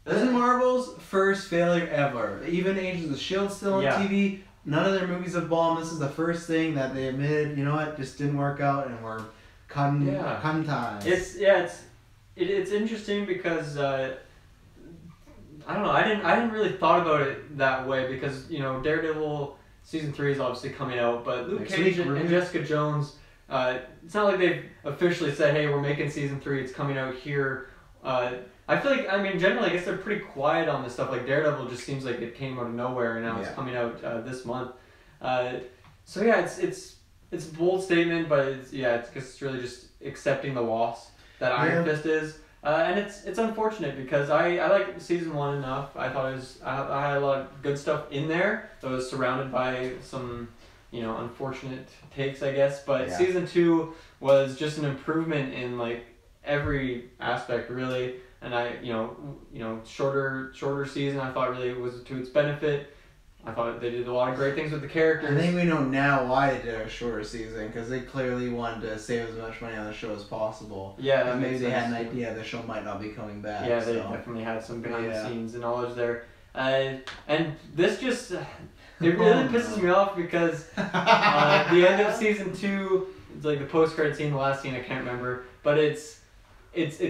[SPEAKER 1] This is Marvel's first failure ever. Even Agents of S.H.I.E.L.D. still on TV. None of their movies have bombed. This is the first thing that they admitted, you know what, just didn't work out, and we're cutting ties.
[SPEAKER 2] It's interesting because I don't know. I didn't really thought about it that way because Daredevil season 3 is obviously coming out, but Luke Cage and Jessica Jones. It's not like they've officially said, "Hey, we're making season 3. It's coming out here." I feel like, generally, I guess they're pretty quiet on this stuff. Like Daredevil just seems like it came out of nowhere, and now it's coming out this month. So yeah, it's a bold statement, but it's really just accepting the loss that Iron Fist is, and it's unfortunate because I liked season 1 enough. I thought I had a lot of good stuff in there that was surrounded by some unfortunate takes, I guess. But season 2 was just an improvement in like every aspect, really. And shorter season, I thought really was to its benefit. I thought they did a lot of great things with the characters.
[SPEAKER 1] I think we know now why they did a shorter season, because they clearly wanted to save as much money on the show as possible.
[SPEAKER 2] Yeah,
[SPEAKER 1] and maybe they had an idea the show might not be coming back.
[SPEAKER 2] Yeah, they definitely had some behind the scenes knowledge there. And this just it really pisses me off because the end of season 2, it's like the post-credit scene, the last scene, I can't remember, but it's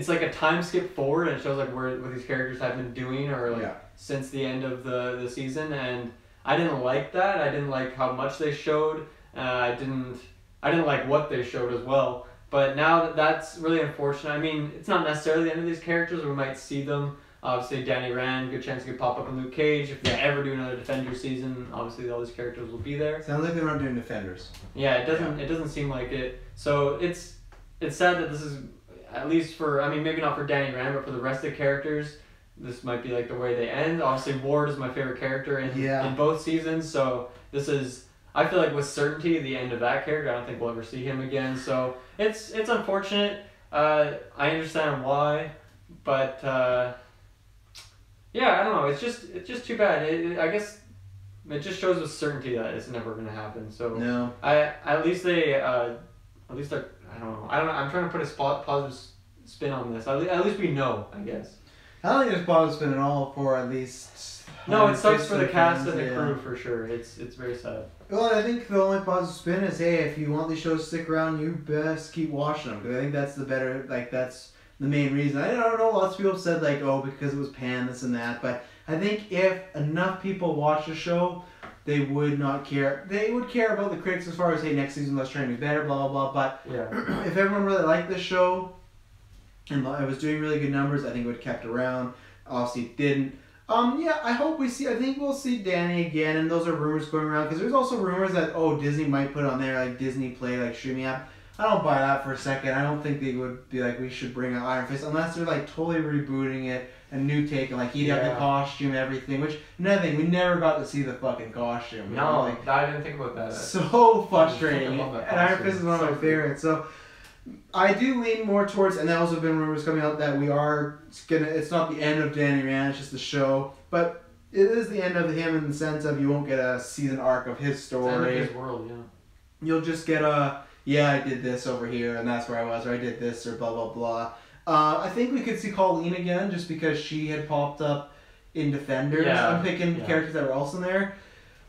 [SPEAKER 2] like a time skip forward, and it shows like what these characters have been doing or like since the end of the season, and I didn't like that. I didn't like how much they showed. I didn't like what they showed as well. But now that's really unfortunate. I mean, it's not necessarily the end of these characters. We might see them. Obviously, Danny Rand, good chance he could pop up in Luke Cage. If they ever do another Defenders season, obviously all these characters will be there.
[SPEAKER 1] Sounds like they're not doing Defenders.
[SPEAKER 2] Yeah, it doesn't seem like it. So it's sad that this is, at least for, maybe not for Danny Rand, but for the rest of the characters, this might be like the way they end. Obviously, Ward is my favorite character in both seasons, so this is, I feel like with certainty, the end of that character. I don't think we'll ever see him again, so it's unfortunate. I understand why, but I don't know. It's just too bad. I guess it just shows with certainty that it's never going to happen. So
[SPEAKER 1] no.
[SPEAKER 2] At least I don't know. I'm trying to put a positive spin on this. At least we know, I guess.
[SPEAKER 1] I don't think there's positive spin at all for at least.
[SPEAKER 2] No, it sucks for the cast and the crew for sure. It's very sad.
[SPEAKER 1] Well, I think the only positive spin is, hey, if you want these shows to stick around, you best keep watching them, because I think that's that's the main reason. I don't know. Lots of people said like, oh, because it was Pan, this and that, but I think if enough people watch the show, they would not care. They would care about the critics as far as, hey, next season let's try and be better, blah blah blah. But if everyone really liked this show and it was doing really good numbers, I think it would have kept around. Obviously it didn't. I hope we see. I think we'll see Danny again, and those are rumors going around, because there's also rumors that Disney might put on there like Disney Play, like streaming app. I don't buy that for a second. I don't think they would be like, we should bring out Iron Fist, unless they're like totally rebooting it, a new take, and like he'd have the costume, everything. Which another thing, we never got to see the fucking costume.
[SPEAKER 2] No, I didn't think about that.
[SPEAKER 1] So frustrating. And Iron Fist is one of my favorites. So I do lean more towards, and there also have been rumors coming out that it's not the end of Danny Rand, it's just the show, but it is the end of him in the sense of you won't get a season arc of his story.
[SPEAKER 2] It's the end of his world,
[SPEAKER 1] You'll just get I did this over here, and that's where I was, or I did this, or blah blah blah. I think we could see Colleen again, just because she had popped up in Defenders. I'm picking characters that were also in there.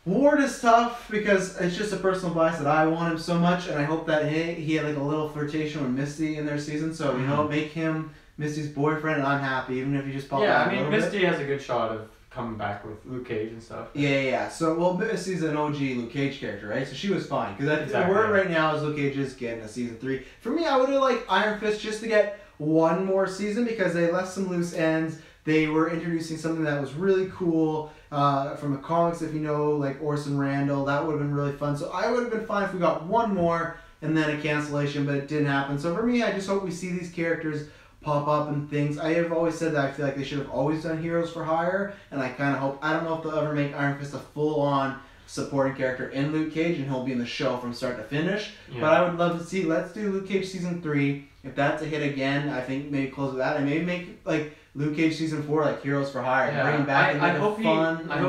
[SPEAKER 1] Ward is tough because it's just a personal bias that I want him so much, and I hope that he had like a little flirtation with Misty in their season, so make him Misty's boyfriend, and I'm happy, even if he just popped out.
[SPEAKER 2] Yeah, Misty has a good shot of coming back with Luke Cage and stuff.
[SPEAKER 1] Yeah. So, Misty's an OG Luke Cage character, right? So she was fine, because the word right now is Luke Cage is getting a season 3. For me, I would have liked Iron Fist just to get one more season because they left some loose ends. They were introducing something that was really cool from the comics, if you know, like Orson Randall. That would have been really fun. So I would have been fine if we got one more and then a cancellation, but it didn't happen. So for me, I just hope we see these characters pop up and things. I have always said that I feel like they should have always done Heroes for Hire, and I kind of hope, I don't know if they'll ever make Iron Fist a full-on supporting character in Luke Cage and he'll be in the show from start to finish. Yeah. But I would love to see, let's do Luke Cage Season 3. If that's a hit again, I think maybe close with that, and maybe make like Luke Cage Season 4 like Heroes for Hire.
[SPEAKER 2] Yeah.
[SPEAKER 1] Bring him back and
[SPEAKER 2] I hope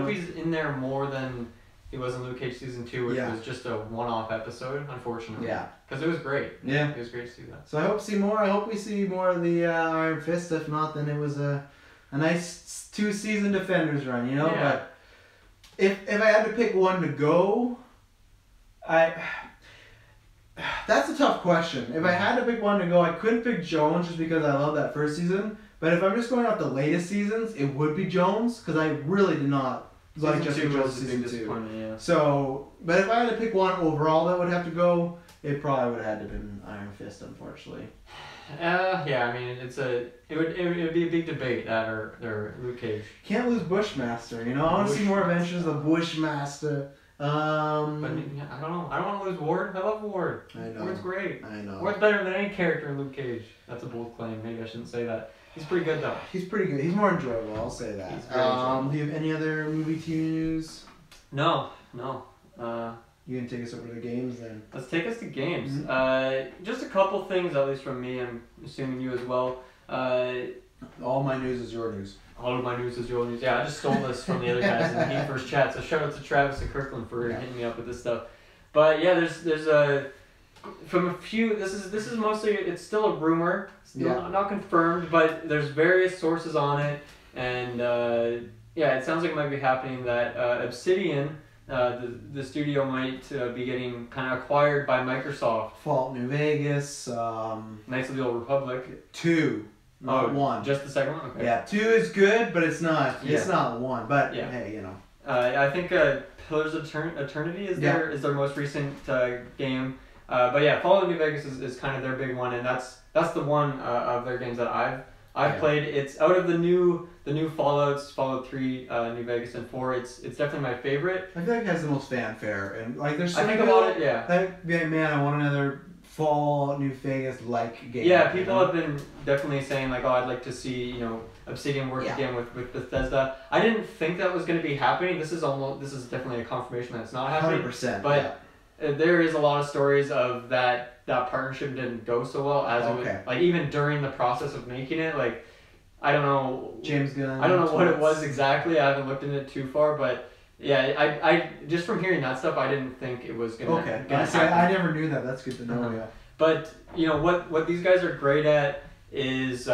[SPEAKER 2] he's in there more than he was in Luke Cage Season 2, which was just a one-off episode, unfortunately. Yeah. Because it was great.
[SPEAKER 1] Yeah.
[SPEAKER 2] It was great to see that.
[SPEAKER 1] So I hope we see more of the Iron Fist. If not, then it was a nice 2-season Defenders run, you know?
[SPEAKER 2] Yeah.
[SPEAKER 1] But if I had to pick one to go, that's a tough question. If I had to pick one to go, I couldn't pick Jones just because I love that first season. But if I'm just going off the latest seasons, it would be Jones because I really did not like Jessica Jones Season 2.
[SPEAKER 2] Yeah.
[SPEAKER 1] So, but if I had to pick one overall that would have to go, it probably would have had to have been Iron Fist, unfortunately.
[SPEAKER 2] Yeah, I mean it would be a big debate that or Luke Cage.
[SPEAKER 1] Can't lose Bushmaster, you know. I want to see more adventures of Bushmaster.
[SPEAKER 2] But I don't know. I don't want to lose Ward. I love Ward.
[SPEAKER 1] I know.
[SPEAKER 2] Ward's great.
[SPEAKER 1] I know.
[SPEAKER 2] Ward's better than any character in Luke Cage. That's a bold claim. Maybe I shouldn't say that. He's pretty good though.
[SPEAKER 1] He's pretty good. He's more enjoyable. I'll say that.
[SPEAKER 2] He's very enjoyable.
[SPEAKER 1] Do you have any other movie TV news?
[SPEAKER 2] No.
[SPEAKER 1] You gonna take us over to games then?
[SPEAKER 2] Let's take us to games.
[SPEAKER 1] Mm-hmm.
[SPEAKER 2] Just a couple things, at least from me. I'm assuming you as well.
[SPEAKER 1] All my news is your news.
[SPEAKER 2] All of my news is your news. Yeah, I just stole this from the other guys in the GeekVerse chat. So shout out to Travis and Kirkland for hitting me up with this stuff. But yeah, there's from a few. This is mostly, it's still a rumor, still not confirmed, but there's various sources on it, and it sounds like it might be happening that Obsidian, the studio, might be getting kind of acquired by Microsoft.
[SPEAKER 1] Fallout New Vegas.
[SPEAKER 2] Knights of the Old Republic.
[SPEAKER 1] 2. Not 1.
[SPEAKER 2] Just the second one? Okay.
[SPEAKER 1] Yeah, 2 is good, but it's not. It's not 1. But hey, you know.
[SPEAKER 2] I think Pillars of Eternity is their most recent game. But yeah, Fallout New Vegas is kind of their big one, and that's the one of their games that I've played. It's out of the new Fallouts, Fallout 3, New Vegas, and 4. It's definitely my favorite.
[SPEAKER 1] I feel like it has the most fanfare, and like there's.
[SPEAKER 2] I think about it. Yeah.
[SPEAKER 1] Like, man, I want another Fallout New Vegas like game.
[SPEAKER 2] Yeah, people have been definitely saying like, oh, I'd like to see Obsidian work again with Bethesda. I didn't think that was going to be happening. This is definitely a confirmation that it's not happening.
[SPEAKER 1] 100%.
[SPEAKER 2] But there is a lot of stories of that partnership didn't go so well as it was, like even during the process of making it. Like, I don't know.
[SPEAKER 1] James Gunn.
[SPEAKER 2] I don't know what it was exactly. I haven't looked into it too far, but yeah, I just from hearing that stuff, I didn't think it was gonna. Happen.
[SPEAKER 1] I never knew that. That's good to know. Yeah.
[SPEAKER 2] But what these guys are great at is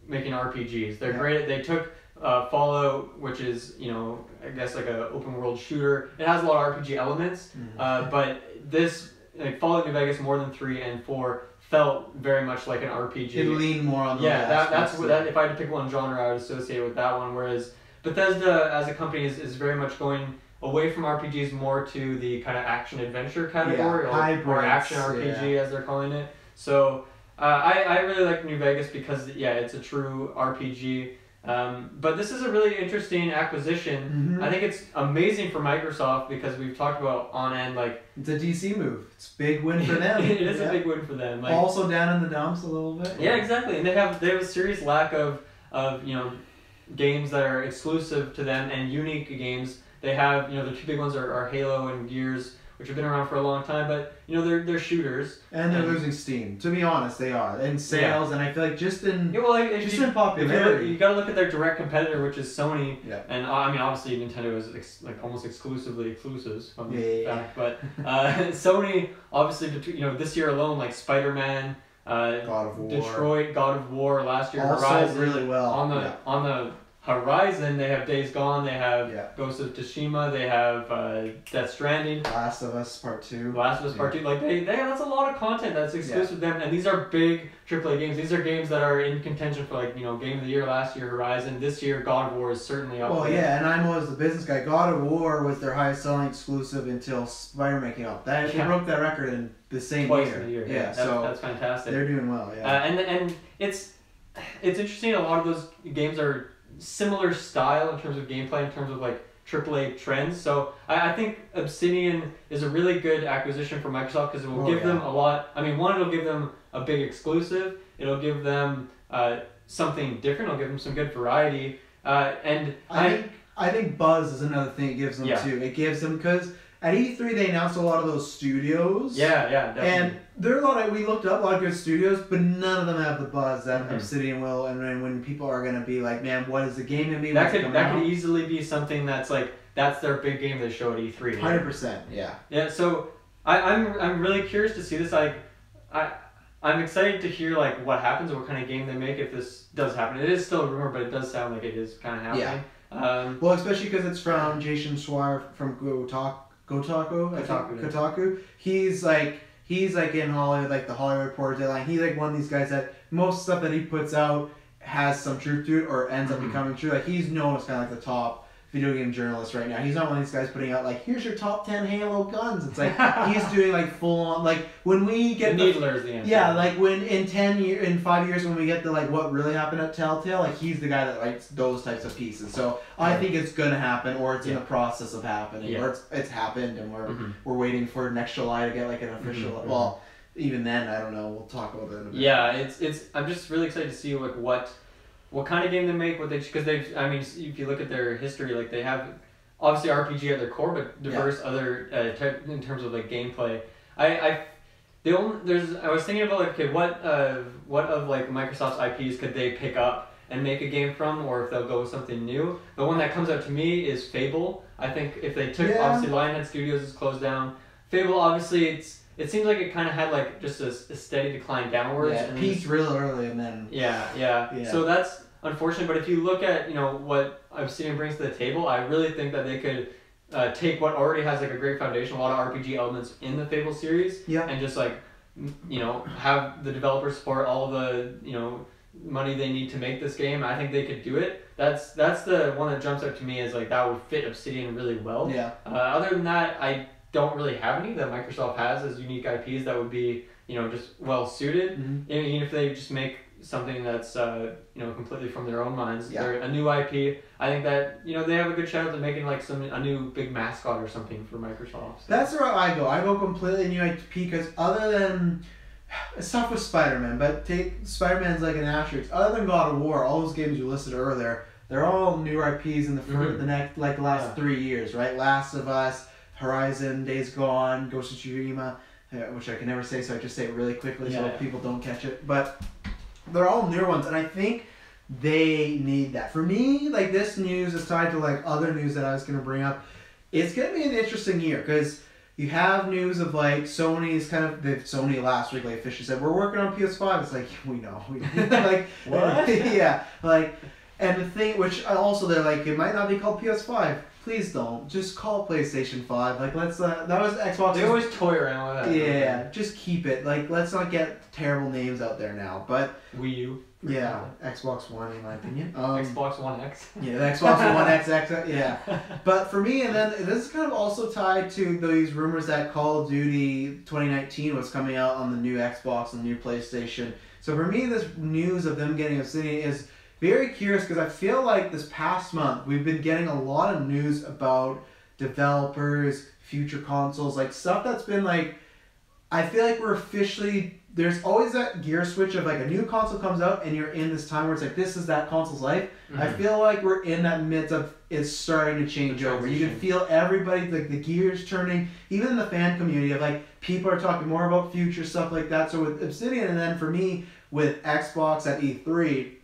[SPEAKER 2] making RPGs. They're great at. They took Fallout, which is I guess like a open world shooter. It has a lot of RPG elements, but this Fallout New Vegas more than 3 and 4 felt very much like an RPG.
[SPEAKER 1] It leaned more on the
[SPEAKER 2] that's what if I had to pick one genre, I would associate with that one. Whereas Bethesda as a company is very much going away from RPGs more to the kind of action adventure category or action RPG as they're calling it. So I really like New Vegas because it's a true RPG. But this is a really interesting acquisition. I think it's amazing for Microsoft because we've talked about on end like
[SPEAKER 1] it's a DC move. It's a big win for them.
[SPEAKER 2] It is a big win for them. Like,
[SPEAKER 1] also down in the dumps a little bit.
[SPEAKER 2] Yeah, exactly. And they have a serious lack of games that are exclusive to them and unique games. They have the two big ones are Halo and Gears, which have been around for a long time, but they're shooters.
[SPEAKER 1] And they're losing steam. To be honest, they are in sales, and I feel like just in
[SPEAKER 2] in
[SPEAKER 1] popularity.
[SPEAKER 2] You got to look at their direct competitor, which is Sony. Yeah. And I mean, obviously Nintendo is almost exclusively exclusives. But Sony obviously this year alone like Spider-Man,
[SPEAKER 1] God of War,
[SPEAKER 2] Detroit, God of War last year,
[SPEAKER 1] also
[SPEAKER 2] Horizon
[SPEAKER 1] really well
[SPEAKER 2] on the Horizon, they have Days Gone, they have Ghost of Tsushima, they have Death Stranding,
[SPEAKER 1] Last of Us Part 2.
[SPEAKER 2] Last of Us Part 2. Like that's a lot of content that's exclusive to them, and these are big AAA games. These are games that are in contention for like Game of the Year last year, Horizon. This year, God of War is certainly up there.
[SPEAKER 1] Well, yeah, and I'm always the business guy. God of War was their highest selling exclusive until Spider-Man came out. They broke that record in the same
[SPEAKER 2] Twice
[SPEAKER 1] year.
[SPEAKER 2] in a year.
[SPEAKER 1] Yeah,
[SPEAKER 2] so that's fantastic.
[SPEAKER 1] They're doing well. Yeah,
[SPEAKER 2] and it's interesting. A lot of those games are similar style in terms of gameplay, in terms of like AAA trends. So I think Obsidian is a really good acquisition for Microsoft because it will give them a lot. I mean, one, it'll give them a big exclusive. It'll give them something different. It'll give them some good variety. And
[SPEAKER 1] I think buzz is another thing it gives them too. It gives them because at E3 they announced a lot of those studios.
[SPEAKER 2] Yeah, definitely.
[SPEAKER 1] And there are a lot of, we looked up a lot of good studios, but none of them have the buzz that Obsidian will. And then when people are gonna be like, man, what is the game gonna be?
[SPEAKER 2] That could easily be something that's like that's their big game they show at E3.
[SPEAKER 1] 100%. Yeah.
[SPEAKER 2] Yeah. So I'm really curious to see this. I'm excited to hear like what happens or what kind of game they make if this does happen. It is still a rumor, but it does sound like it is kind of happening.
[SPEAKER 1] Yeah. Well, especially because it's from Jason Schreier from Kotaku. He's like in Hollywood, like the Hollywood Reporter deadline. He's like one of these guys that most stuff that he puts out has some truth to it or ends up becoming true. Like he's known as kind of like the top video game journalist right now. He's not one of these guys putting out like, here's your top 10 Halo guns. It's like he's doing like full on, like when we get
[SPEAKER 2] the Needler's the answer.
[SPEAKER 1] Yeah, like when in 5 years when we get to like what really happened at Telltale, like he's the guy that writes those types of pieces. So I think it's gonna happen, or it's in the process of happening, or it's happened, and we're waiting for next July to get like an official. Well, even then I don't know. We'll talk about that in a bit.
[SPEAKER 2] Yeah, it's. I'm just really excited to see like what kind of game they make, because I mean, if you look at their history, like they have obviously RPG at their core, but diverse other in terms of like gameplay. I was thinking about like, okay, what of like Microsoft's IPs could they pick up and make a game from, or if they'll go with something new. The one that comes out to me is Fable. I think if they took obviously Lionhead Studios is closed down. Fable obviously it seems like it kind of had like just a steady decline downwards.
[SPEAKER 1] Yeah, it peaked real early and then...
[SPEAKER 2] Yeah. So that's unfortunate, but if you look at, what Obsidian brings to the table, I really think that they could take what already has like a great foundation, a lot of RPG elements in the Fable series, and just like, have the developers support all the, money they need to make this game. I think they could do it. That's the one that jumps out to me as like that would fit Obsidian really well.
[SPEAKER 1] Yeah.
[SPEAKER 2] Other than that, I don't really have any that Microsoft has as unique IPs that would be, just well suited. Even if they just make something that's completely from their own minds. They're a new IP. I think that they have a good chance of making like a new big mascot or something for Microsoft. So.
[SPEAKER 1] That's where I go. I go completely new IP because other than it's tough with Spider-Man, but take Spider-Man's like an asterisk. Other than God of War, all those games you listed earlier, they're all new IPs in the last 3 years, right? Last of Us, Horizon, Days Gone, Ghost of Tsushima, which I can never say, so I just say it really quickly so people don't catch it. But they're all newer ones, and I think they need that. For me, like this news is tied to like other news that I was going to bring up. It's going to be an interesting year because you have news of like Sony's Sony last week like officially said we're working on PS5. It's like we know like
[SPEAKER 2] what?
[SPEAKER 1] Yeah, like, and the thing which also they're like it might not be called PS5. Please don't. Just call it PlayStation 5. Like, let's that was Xbox.
[SPEAKER 2] They always toy around with that.
[SPEAKER 1] Yeah, just keep it. Like, let's not get terrible names out there now. But
[SPEAKER 2] Wii U.
[SPEAKER 1] Yeah, Xbox One in my opinion.
[SPEAKER 2] Xbox One X.
[SPEAKER 1] Yeah, the Xbox One X. Yeah. But for me, and then this is kind of also tied to these rumors that Call of Duty 2019 was coming out on the new Xbox and the new PlayStation. So for me, this news of them getting Obsidian is very curious because I feel like this past month we've been getting a lot of news about developers, future consoles, like stuff that's been like, I feel like we're officially, there's always that gear switch of like a new console comes out and you're in this time where it's like this is that console's life. I feel like we're in that midst of it's starting to change over. You can feel everybody, like the gears turning, even in the fan community of like people are talking more about future stuff like that. So with Obsidian and then for me with Xbox at E3,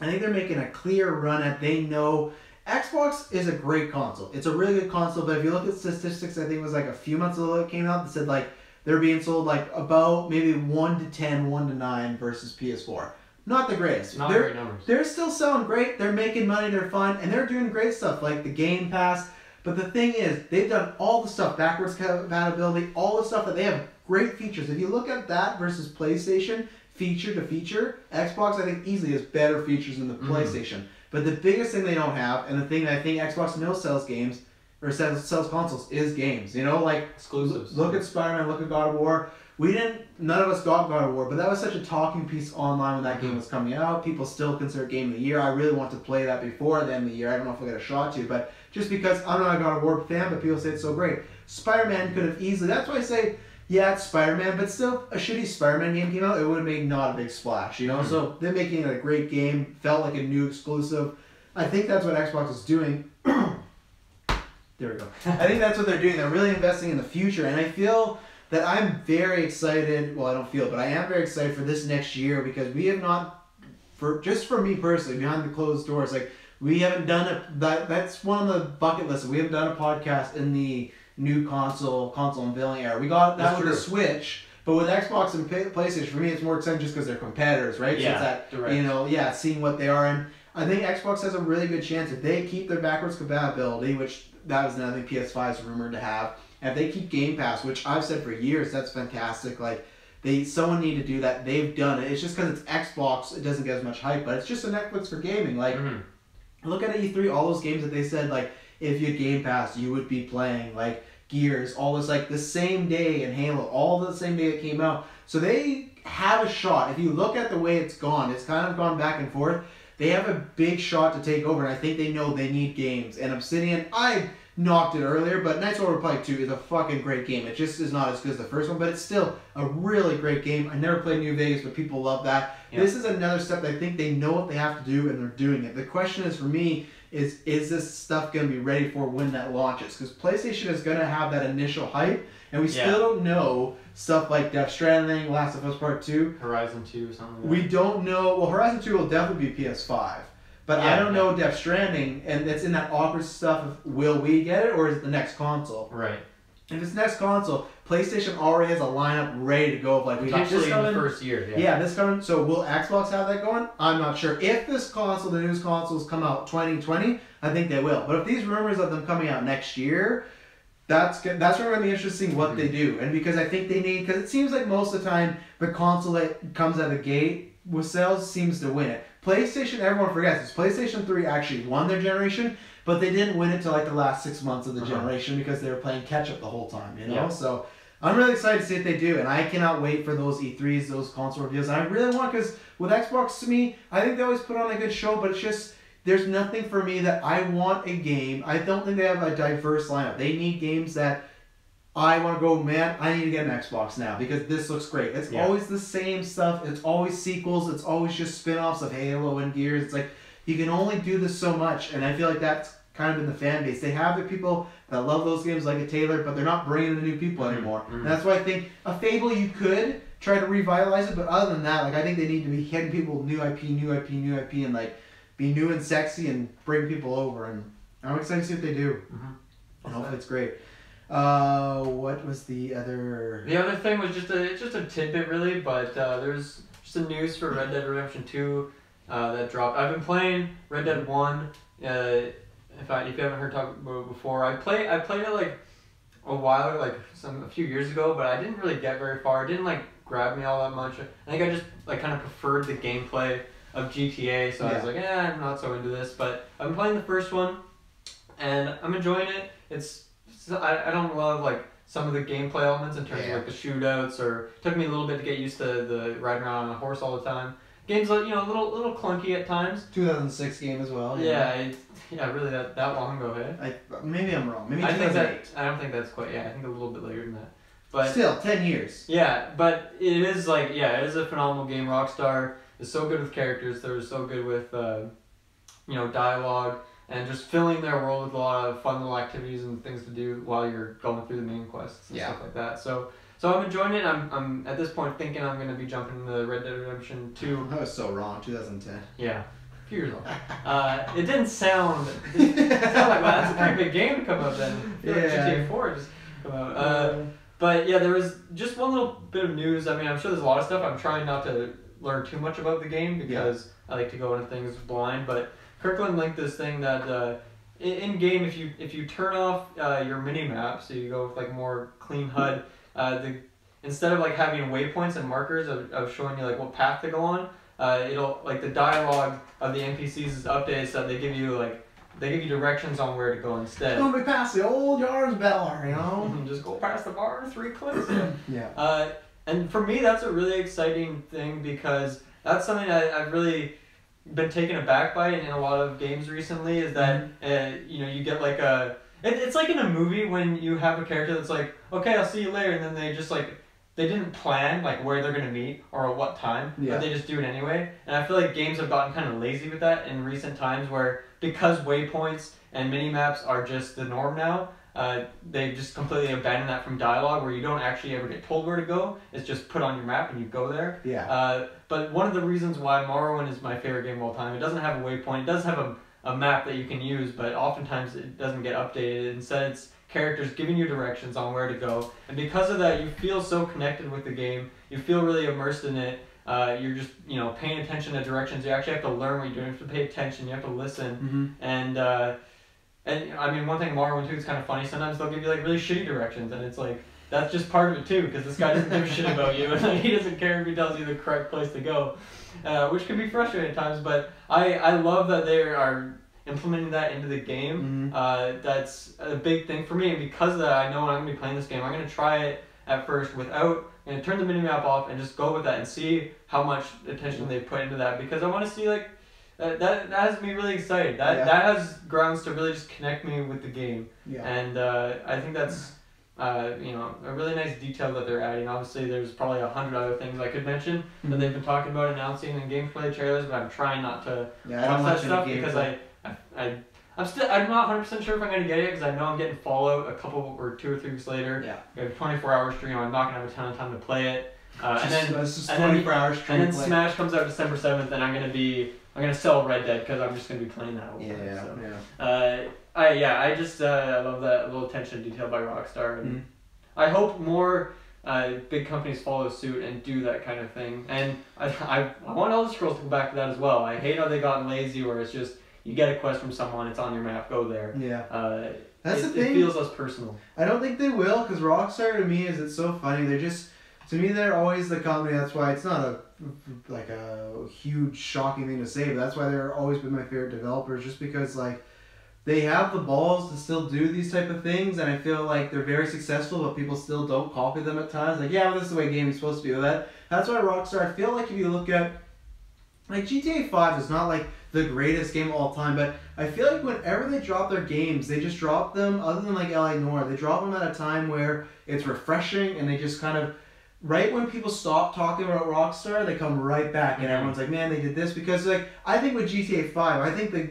[SPEAKER 1] I think they're making a clear run at they know Xbox is a great console. It's a really good console, but if you look at statistics, I think it was like a few months ago it came out that said like they're being sold like about maybe 1 to 10, 1 to 9 versus PS4. not the greatest.
[SPEAKER 2] Not great numbers.
[SPEAKER 1] They're still selling great. They're making money. They're fun, and they're doing great stuff like the Game Pass. But the thing is, they've done all the stuff, backwards compatibility, all the stuff that they have great features. If you look at that versus PlayStation, feature to feature, Xbox I think easily has better features than the PlayStation. But the biggest thing they don't have, and the thing that I think Xbox knows sells games, or sells consoles, is games. You know, like
[SPEAKER 2] exclusives.
[SPEAKER 1] Look at Spider-Man, look at God of War. None of us got God of War, but that was such a talking piece online when that game was coming out. People still consider it Game of the Year. I really want to play that before the end of the year. I don't know if I'll get a shot to, but just because I'm not a God of War fan, but people say it's so great. Spider-Man could have easily, that's why I say, yeah, it's Spider-Man, but still, a shitty Spider-Man game came out, it would have made not a big splash, you know? So they're making it a great game, felt like a new exclusive. I think that's what Xbox is doing. There we go. I think that's what they're doing. They're really investing in the future, and I feel that I'm very excited. Well, I don't feel, but I am very excited for this next year because we have not, just for me personally, behind the closed doors, like we haven't done that's one of the bucket lists. We haven't done a podcast in the new console unveiling era. We got that with the Switch, but with Xbox and PlayStation, for me, it's more exciting just because they're competitors, right?
[SPEAKER 2] Yeah,
[SPEAKER 1] so it's that,
[SPEAKER 2] direct.
[SPEAKER 1] seeing what they are, and I think Xbox has a really good chance if they keep their backwards compatibility, which that was another thing PS5 is rumored to have. And if they keep Game Pass, which I've said for years, that's fantastic. Like, someone need to do that. They've done it. It's just because it's Xbox, it doesn't get as much hype, but it's just a Netflix for gaming. Like, look at E3, all those games that they said, like, if you had Game Pass, you would be playing, like, Gears, all this, like, the same day, and Halo, all the same day it came out. So they have a shot. If you look at the way it's gone, it's kind of gone back and forth. They have a big shot to take over, and I think they know they need games. And Obsidian, I knocked it earlier, but Knights of the Old Republic 2 is a fucking great game. It just is not as good as the first one, but it's still a really great game. I never played New Vegas, but people love that. Yeah. This is another step that I think they know what they have to do, and they're doing it. The question is, for me, is this stuff going to be ready for when that launches? Because PlayStation is going to have that initial hype, and we still don't know stuff like Death Stranding, Last of Us Part 2.
[SPEAKER 2] Horizon 2 or something like that.
[SPEAKER 1] We don't know. Well, Horizon 2 will definitely be PS5. But I don't know Death Stranding, and it's in that awkward stuff of will we get it, or is it the next console?
[SPEAKER 2] Right.
[SPEAKER 1] If it's next console, PlayStation already has a lineup ready to go of like we got this coming
[SPEAKER 2] in the first year.
[SPEAKER 1] Yeah, this coming. So will Xbox have that going? I'm not sure. If this console, the newest consoles come out 2020, I think they will. But if these rumors of them coming out next year, that's where it's going to be interesting what they do. And because I think they need, because it seems like most of the time the console that comes out of the gate with sales seems to win it. PlayStation, everyone forgets, is PlayStation 3 actually won their generation, but they didn't win it till like the last 6 months of the generation because they were playing catch up the whole time, you know? Yeah. So I'm really excited to see what they do, and I cannot wait for those E3s, those console reviews. And I really want, because with Xbox, to me, I think they always put on a good show, but it's just, there's nothing for me that I want a game. I don't think they have a diverse lineup. They need games that I want to go, man, I need to get an Xbox now because this looks great. It's always the same stuff. It's always sequels. It's always just spin-offs of Halo and Gears. It's like, you can only do this so much, and I feel like that's kind of in the fan base. They have the people that love those games like a Taylor, but they're not bringing the new people anymore. And that's why I think a Fable, you could try to revitalize it, but other than that, like I think they need to be hitting people with new IP, and like be new and sexy and bring people over. And I'm excited to see what they do. And hopefully it's great. What was the other?
[SPEAKER 2] The other thing was just a tidbit really, but there's just the news for Red Dead Redemption 2 that dropped. I've been playing Red Dead 1. If you haven't heard talk about it before, I played it like a while, like a few years ago, but I didn't really get very far. It didn't like grab me all that much. I think I just like kind of preferred the gameplay of GTA, so I was like, I'm not so into this. But I've been playing the first one, and I'm enjoying it. I don't love like some of the gameplay elements in terms of like the shootouts, or it took me a little bit to get used to the riding around on a horse all the time. Game's like, a little clunky at times.
[SPEAKER 1] 2006 game as well.
[SPEAKER 2] Really that long ago, hey?
[SPEAKER 1] Maybe I'm wrong. Maybe
[SPEAKER 2] 2008. I don't think that's quite. I think a little bit later than that. But
[SPEAKER 1] still, 10 years.
[SPEAKER 2] Yeah, but it is like it is a phenomenal game. Rockstar is so good with characters. They're so good with dialogue. And just filling their world with a lot of fun little activities and things to do while you're going through the main quests and stuff like that. So I'm enjoying it. I'm at this point thinking I'm going to be jumping into Red Dead Redemption 2.
[SPEAKER 1] I was so wrong. 2010.
[SPEAKER 2] Yeah, a few years old. It didn't sound like, wow, that's a pretty big game to come out then. I feel like GTA 4 just come out. But yeah, there was just one little bit of news. I mean, I'm sure there's a lot of stuff. I'm trying not to learn too much about the game because I like to go into things blind. But Kirkland linked this thing that in game, if you turn off your mini map, so you go with like more clean HUD, instead of like having waypoints and markers of showing you like what path to go on, it'll like the dialogue of the NPCs is updated so they give you directions on where to go instead.
[SPEAKER 1] Don't be past the old Yards Beller, you know.
[SPEAKER 2] Just go past the bar 3 clicks.
[SPEAKER 1] Yeah.
[SPEAKER 2] And for me, that's a really exciting thing because that's something I've really been taken aback by in a lot of games recently. Is that you get like it's like in a movie when you have a character that's like, okay, I'll see you later, and then they just like. They didn't plan like where they're gonna meet or at what time, but they just do it anyway. And I feel like games have gotten kind of lazy with that in recent times, where because waypoints and mini maps are just the norm now, they've just completely abandoned that from dialogue, where you don't actually ever get told where to go. It's just put on your map and you go there.
[SPEAKER 1] Yeah.
[SPEAKER 2] But one of the reasons why Morrowind is my favorite game of all time, it doesn't have a waypoint. It does have a map that you can use, but oftentimes it doesn't get updated. Instead, it's characters giving you directions on where to go, and because of that you feel so connected with the game, you feel really immersed in it. You're just paying attention to directions. You actually have to learn what you're doing. You have to pay attention, you have to listen. And I mean, one thing Morrowind 2 is kind of funny, sometimes they'll give you like really shitty directions, and it's like that's just part of it too, because this guy doesn't give a shit about you, and like, he doesn't care if he tells you the correct place to go, which can be frustrating at times. But I love that they are implementing that into the game. That's a big thing for me, and because of that, I know when I'm going to be playing this game, I'm going to try it at first without, and turn the minimap off and just go with that and see how much attention they put into that, because I want to see like, that has me really excited. That has grounds to really just connect me with the game. And I think that's a really nice detail that they're adding. Obviously there's probably 100 other things I could mention that they've been talking about announcing in gameplay trailers, but I'm trying not to watch that stuff because I'm not 100% sure if I'm going to get it, because I know I'm getting Fallout a couple or 2 or 3 weeks later. We have a 24-hour stream. I'm not going to have a ton of time to play it. And then Smash comes out December 7th, and I'm gonna sell Red Dead because I'm just gonna be playing that. I love that little attention to detail by Rockstar, and I hope more big companies follow suit and do that kind of thing. And I want Elder Scrolls to go back to that as well. I hate how they got lazy, where it's just you get a quest from someone, it's on your map, go there.
[SPEAKER 1] That's the thing.
[SPEAKER 2] It feels less personal.
[SPEAKER 1] I don't think they will, because Rockstar to me it's so funny. They're just, to me, they're always the company. That's why it's not a huge shocking thing to say, but that's why they're always been my favorite developers, just because like they have the balls to still do these type of things, and I feel like they're very successful, but people still don't copy them at times. Like, yeah, well, this is the way gaming's supposed to be. That's why Rockstar, I feel like if you look at like GTA 5 is not like the greatest game of all time, but I feel like whenever they drop their games, they just drop them, other than like LA Noire, they drop them at a time where it's refreshing, and they just kind of, right when people stop talking about Rockstar, they come right back, and everyone's like, man, they did this. Because like, I think with GTA 5, I think the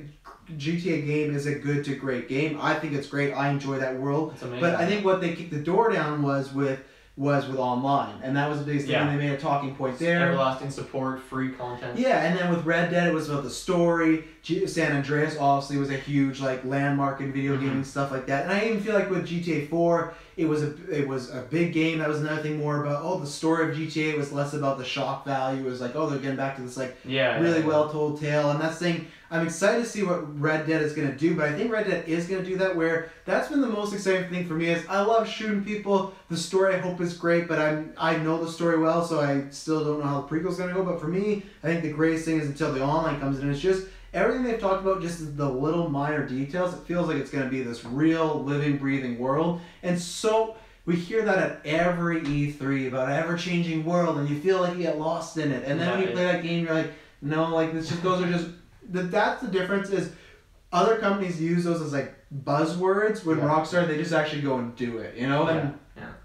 [SPEAKER 1] GTA game is a good to great game. I think it's great. I enjoy that world. But I think what they kicked the door down was with online, and that was the biggest thing. And they made a talking point there.
[SPEAKER 2] Everlasting support, free content.
[SPEAKER 1] Yeah, and then with Red Dead, it was about the story. San Andreas obviously was a huge like landmark in video gaming, stuff like that. And I even feel like with GTA 4, it was a big game. That was another thing more about the story of GTA. It was less about the shock value. It was like, they're getting back to this like really well told tale. And that's the thing. I'm excited to see what Red Dead is going to do, but I think Red Dead is going to do that, where that's been the most exciting thing for me. Is I love shooting people. The story I hope is great, but I know the story well, so I still don't know how the prequel's going to go. But for me, I think the greatest thing is until the online comes in, it's just everything they've talked about, just the little minor details. It feels like it's going to be this real, living, breathing world. And so we hear that at every E3 about an ever-changing world, and you feel like you get lost in it. And then when you play that game, you're like, no, like this just, those are just, that's the difference. Is other companies use those as like buzzwords, when Rockstar, they just actually go and do it, And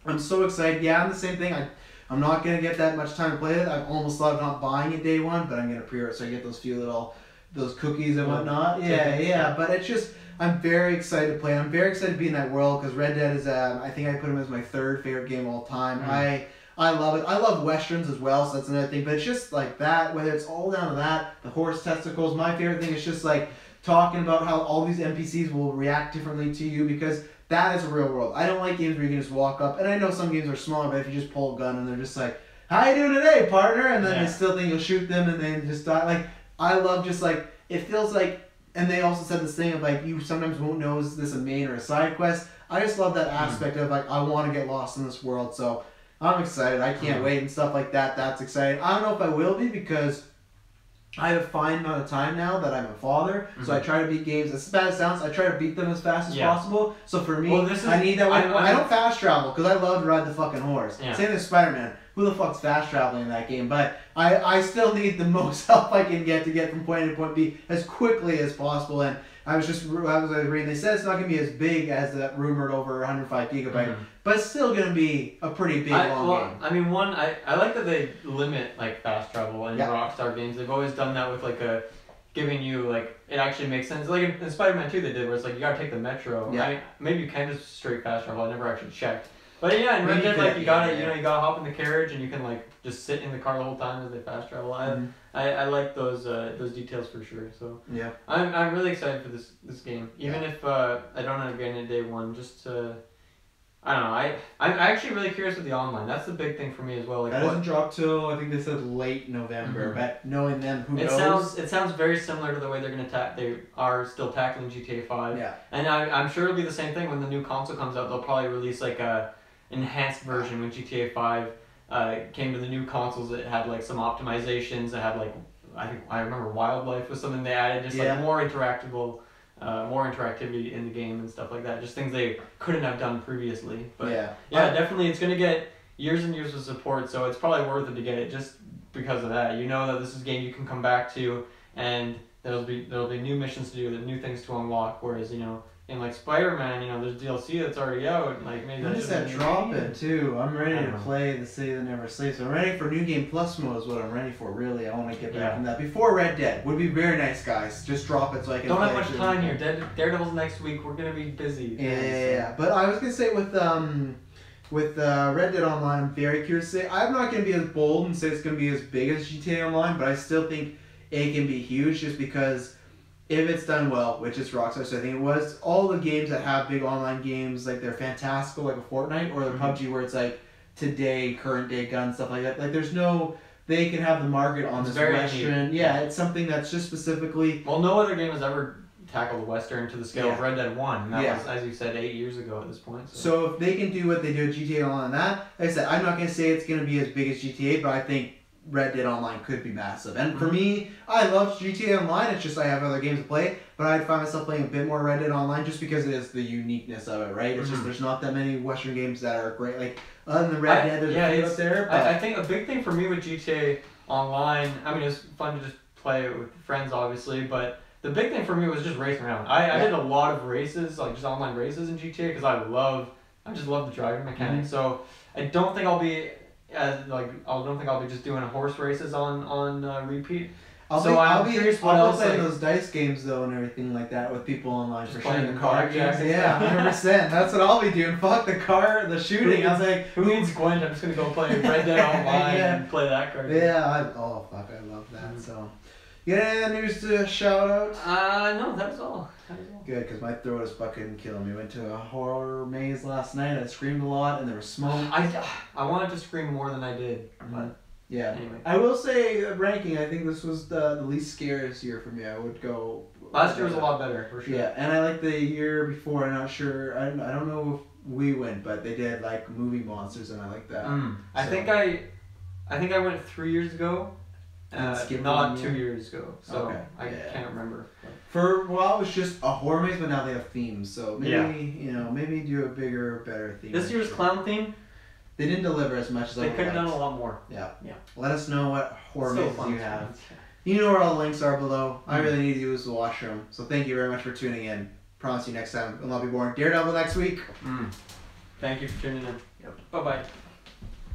[SPEAKER 1] I'm so excited. I'm the same thing. I'm not going to get that much time to play it. I've almost thought of not buying it day one, but I'm going to pre-order so I get those few little, those cookies and whatnot. But it's just, I'm very excited to play. I'm very excited to be in that world, because Red Dead is, I think I put him as my 3rd favorite game of all time. I love it. I love westerns as well, so that's another thing. But it's just like that, whether it's all down to that, the horse testicles. My favorite thing is just like talking about how all these NPCs will react differently to you, because that is a real world. I don't like games where you can just walk up, and I know some games are smaller, but if you just pull a gun and they're just like, how you doing today, partner? And then they still think you'll shoot them and then just die. Like, I love just like, it feels like, and they also said this thing of like, you sometimes won't know is this a main or a side quest. I just love that aspect of like, I want to get lost in this world. So I'm excited. I can't wait and stuff like that. That's exciting. I don't know if I will be because I have a fine amount of time now that I'm a father, so I try to beat games. As bad as it sounds, I try to beat them as fast as possible. So for me, I need that. I don't fast travel because I love to ride the fucking horse. Yeah. Same as Spider-Man. Who the fuck's fast traveling in that game? But I still need the most help I can get to get from point A to point B as quickly as possible. And I was reading, they said it's not going to be as big as that rumored over 105 gigabyte, but it's still going to be a pretty big long game.
[SPEAKER 2] I mean, I like that they limit like fast travel in Rockstar games. They've always done that with like giving you like, it actually makes sense. Like in Spider-Man 2 they did, where it's like you gotta take the metro. Yeah. I mean, maybe you can just straight fast travel. I never actually checked. But yeah, in Red Dead, like you gotta hop in the carriage and you can like just sit in the car the whole time as they fast travel. I like those details for sure. So yeah, I'm really excited for this game. Even if I don't end up getting it day one, just to, I don't know. I'm actually really curious with the online. That's the big thing for me as well. Like
[SPEAKER 1] that doesn't drop till I think they said late November. But knowing them, who knows?
[SPEAKER 2] It sounds very similar to the way they're gonna they are still tackling GTA 5. Yeah. And I'm sure it'll be the same thing when the new console comes out. They'll probably release like a enhanced version when GTA 5 came to the new consoles. It had like some optimizations. It had like I remember wildlife was something they added, just like more interactivity in the game and stuff like that. Just things they couldn't have done previously. But definitely it's gonna get years and years of support. So it's probably worth it to get it just because of that. You know that this is a game you can come back to, and there'll be new missions to do, new things to unlock. Whereas in like Spider-Man, there's DLC that's already out. Like maybe
[SPEAKER 1] just that drop it too. I'm ready to play the City That Never Sleeps. I'm ready for New Game Plus mode is what I'm ready for. Really, I want to get back from that before Red Dead. Would be very nice, guys. Just drop it so I can.
[SPEAKER 2] Don't have much time here. Daredevil's next week. We're gonna be busy.
[SPEAKER 1] Yeah. But I was gonna say with Red Dead Online, I'm very curious to say I'm not gonna be as bold and say it's gonna be as big as GTA Online, but I still think it can be huge just because. If it's done well, which is Rockstar, so I think it was, all the games that have big online games, like they're fantastical, like a Fortnite, or the PUBG where it's like today, current day gun, stuff like that. Like they can have the market on this Western. Yeah, it's something that's just specifically...
[SPEAKER 2] Well, no other game has ever tackled Western to the scale of Red Dead 1, and that was, as you said, 8 years ago at this point.
[SPEAKER 1] So if they can do what they do at GTA Online on that, like I said, I'm not going to say it's going to be as big as GTA, but I think Red Dead Online could be massive. And for me, I love GTA Online. It's just I have other games to play, but I'd find myself playing a bit more Red Dead Online just because it is the uniqueness of it, right? It's just there's not that many Western games that are great. Like other than Red Dead, there's a few out there. But
[SPEAKER 2] I think a big thing for me with GTA Online, I mean, it's fun to just play it with friends, obviously, but the big thing for me was just racing around. I did a lot of races, like just online races in GTA, because I just love the driving mechanics. So I don't think I'll be just doing horse races on repeat.
[SPEAKER 1] I'll be curious what else. Playing those dice games though and everything like that with people online for sure. The car games, 100%. That's what I'll be doing. Fuck the shooting. I was like,
[SPEAKER 2] who needs Gwent? I'm just gonna go play Red Dead Online and play that card.
[SPEAKER 1] Yeah, I love that. So, you got any other news to shout out?
[SPEAKER 2] No, that was all.
[SPEAKER 1] Good, because my throat is fucking killing me. Went to a horror maze last night. I screamed a lot, and there was smoke.
[SPEAKER 2] I wanted to scream more than I did, but
[SPEAKER 1] yeah. Anyway, I will say ranking. I think this was the least scariest year for me. I would go.
[SPEAKER 2] Last year was a lot better for sure.
[SPEAKER 1] Yeah, and I like the year before. I'm not sure. I don't know if we went, but they did like movie monsters, and I like that.
[SPEAKER 2] I think I went 3 years ago. Not 2 years ago, so I can't remember.
[SPEAKER 1] For a while, it was just a horror maze, but now they have themes. So maybe maybe do a bigger, better theme.
[SPEAKER 2] This year's clown theme,
[SPEAKER 1] they didn't deliver as much as
[SPEAKER 2] they could have done a lot more.
[SPEAKER 1] Yeah. Let us know what horror mazes you have. You know where all the links are below. I really need to use the washroom. So thank you very much for tuning in. Promise you next time will not be boring. Daredevil next week.
[SPEAKER 2] Thank you for tuning in. Bye bye.